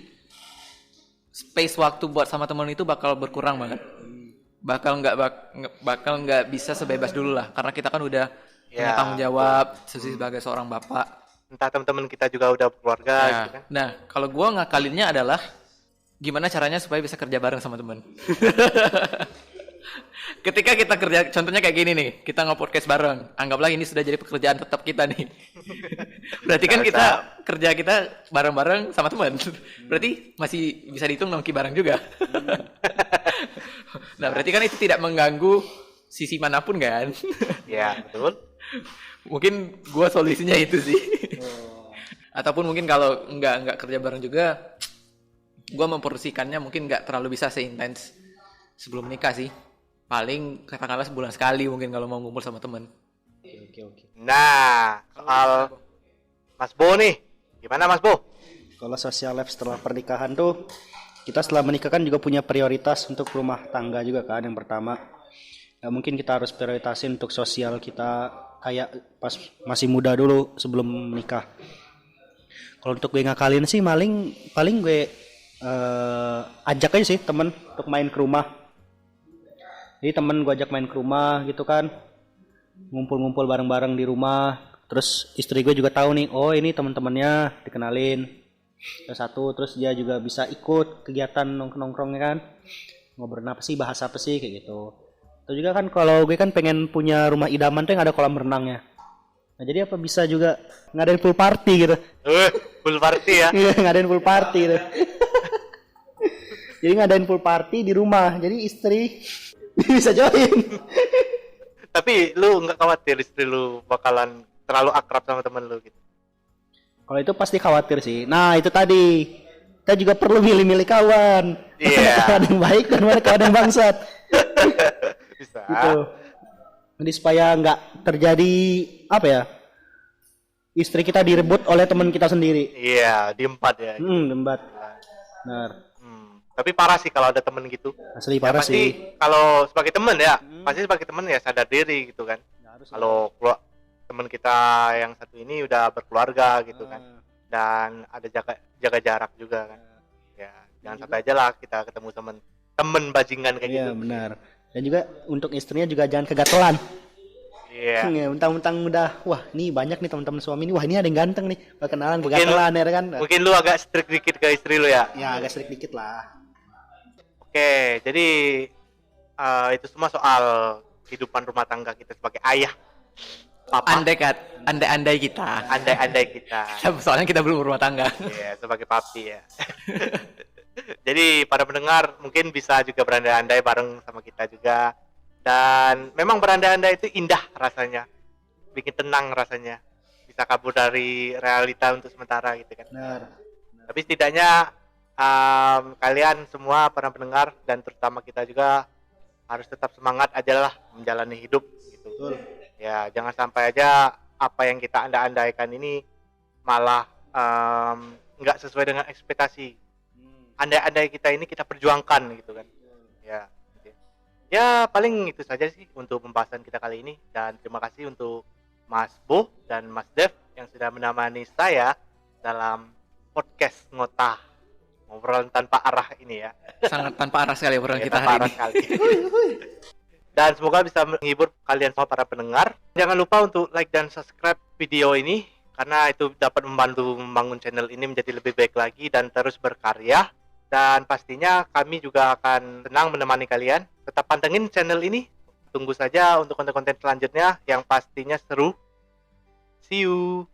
space waktu buat sama teman itu bakal berkurang banget. Bakal nggak bisa sebebas dulu lah, karena kita kan udah punya tanggung jawab sebagai seorang bapak. Entah teman-teman kita juga udah berkeluarga gitu kan. Nah, kalau gua ngakalinnya adalah gimana caranya supaya bisa kerja bareng sama teman. Ketika kita kerja, contohnya kayak gini nih, kita nge-podcast bareng. Anggaplah ini sudah jadi pekerjaan tetap kita nih. Berarti kan kerja kita bareng-bareng sama teman. Berarti masih bisa dihitung nongki bareng juga. Nah, berarti kan itu tidak mengganggu sisi manapun kan? Ya, betul. Mungkin gua solusinya itu sih. Ataupun mungkin kalau nggak kerja bareng juga, gua memporsikannya mungkin nggak terlalu bisa seintens sebelum nikah sih. Paling katakanlah sebulan sekali mungkin kalau mau ngumpul sama teman. Oke. Nah, soal Mas Bo nih, gimana Mas Bo? Kalau social life setelah pernikahan tuh, kita setelah menikah kan juga punya prioritas untuk rumah tangga juga kan. Yang pertama, ya mungkin kita harus prioritasin untuk sosial kita kayak pas masih muda dulu sebelum menikah. Kalau untuk gue ngakalin sih paling gue ajak aja sih temen untuk main ke rumah. Jadi temen gue ajak main ke rumah gitu kan, ngumpul-ngumpul bareng-bareng di rumah. Terus istri gue juga tahu nih, oh ini teman-temannya, dikenalin satu. Terus dia juga bisa ikut kegiatan nongkrongnya kan, ngobrol apa sih, bahas apa sih kayak gitu. Terus juga kan kalau gue kan pengen punya rumah idaman tuh yang ada kolam renangnya. Nah jadi apa bisa juga ngadain pool party gitu. Full party ya? Iya, ngadain pool party gitu. Jadi ngadain pool party di rumah. Jadi istri bisa join. Tapi lu nggak khawatir istri lu bakalan terlalu akrab sama temen lu gitu? Kalau itu pasti khawatir sih. Nah itu tadi, kita juga perlu milih-milih kawan. Iya. Mana kawan yang baik dan mana kawan yang bangsat. Bisa. Gitu. Jadi supaya nggak terjadi apa ya, istri kita direbut oleh teman kita sendiri. Iya, di 4 ya. Debat. Benar. Tapi parah sih kalau ada temen gitu. Asli parah pasti sih. Kalau sebagai temen ya, pasti sebagai temen ya sadar diri gitu kan. Kalau temen kita yang satu ini udah berkeluarga gitu kan, dan ada jaga jarak juga kan. Ya jangan sampai aja lah kita ketemu temen bajingan kayak gitu. Iya benar. Dan juga untuk istrinya juga jangan kegatelan. Iya. Ya, mentang-mentang udah, wah ini banyak nih teman-teman suami ini, wah ini ada yang ganteng nih, perkenalan kegatelan ya kan. Mungkin lu agak strict dikit ke istri lu ya. Ya agak strict dikit lah. Oke, jadi itu semua soal kehidupan rumah tangga kita sebagai ayah, papa. Andai kita. Andai kita. Soalnya kita belum berumah tangga. Iya, sebagai papi ya. Jadi para pendengar mungkin bisa juga berandai-andai bareng sama kita juga. Dan memang berandai-andai itu indah rasanya, bikin tenang rasanya, bisa kabur dari realita untuk sementara gitu kan. Benar. Tapi setidaknya kalian semua para pendengar dan terutama kita juga harus tetap semangat aja lah menjalani hidup gitu. Betul. Ya jangan sampai aja apa yang kita andai-andaikan ini malah nggak sesuai dengan ekspektasi. Andai-andai kita ini kita perjuangkan gitu kan. Ya, gitu. Ya paling itu saja sih untuk pembahasan kita kali ini, dan terima kasih untuk Mas Bo dan Mas Dev yang sudah menemani saya dalam podcast ngotah, ngobrolan tanpa arah ini ya. Sangat tanpa arah sekali obrolan Ya, kita tanpa hari arah ini. sekali. Dan semoga bisa menghibur kalian semua para pendengar. Jangan lupa untuk like dan subscribe video ini, karena itu dapat membantu membangun channel ini menjadi lebih baik lagi dan terus berkarya. Dan pastinya kami juga akan senang menemani kalian. Tetap pantengin channel ini. Tunggu saja untuk konten-konten selanjutnya yang pastinya seru. See you.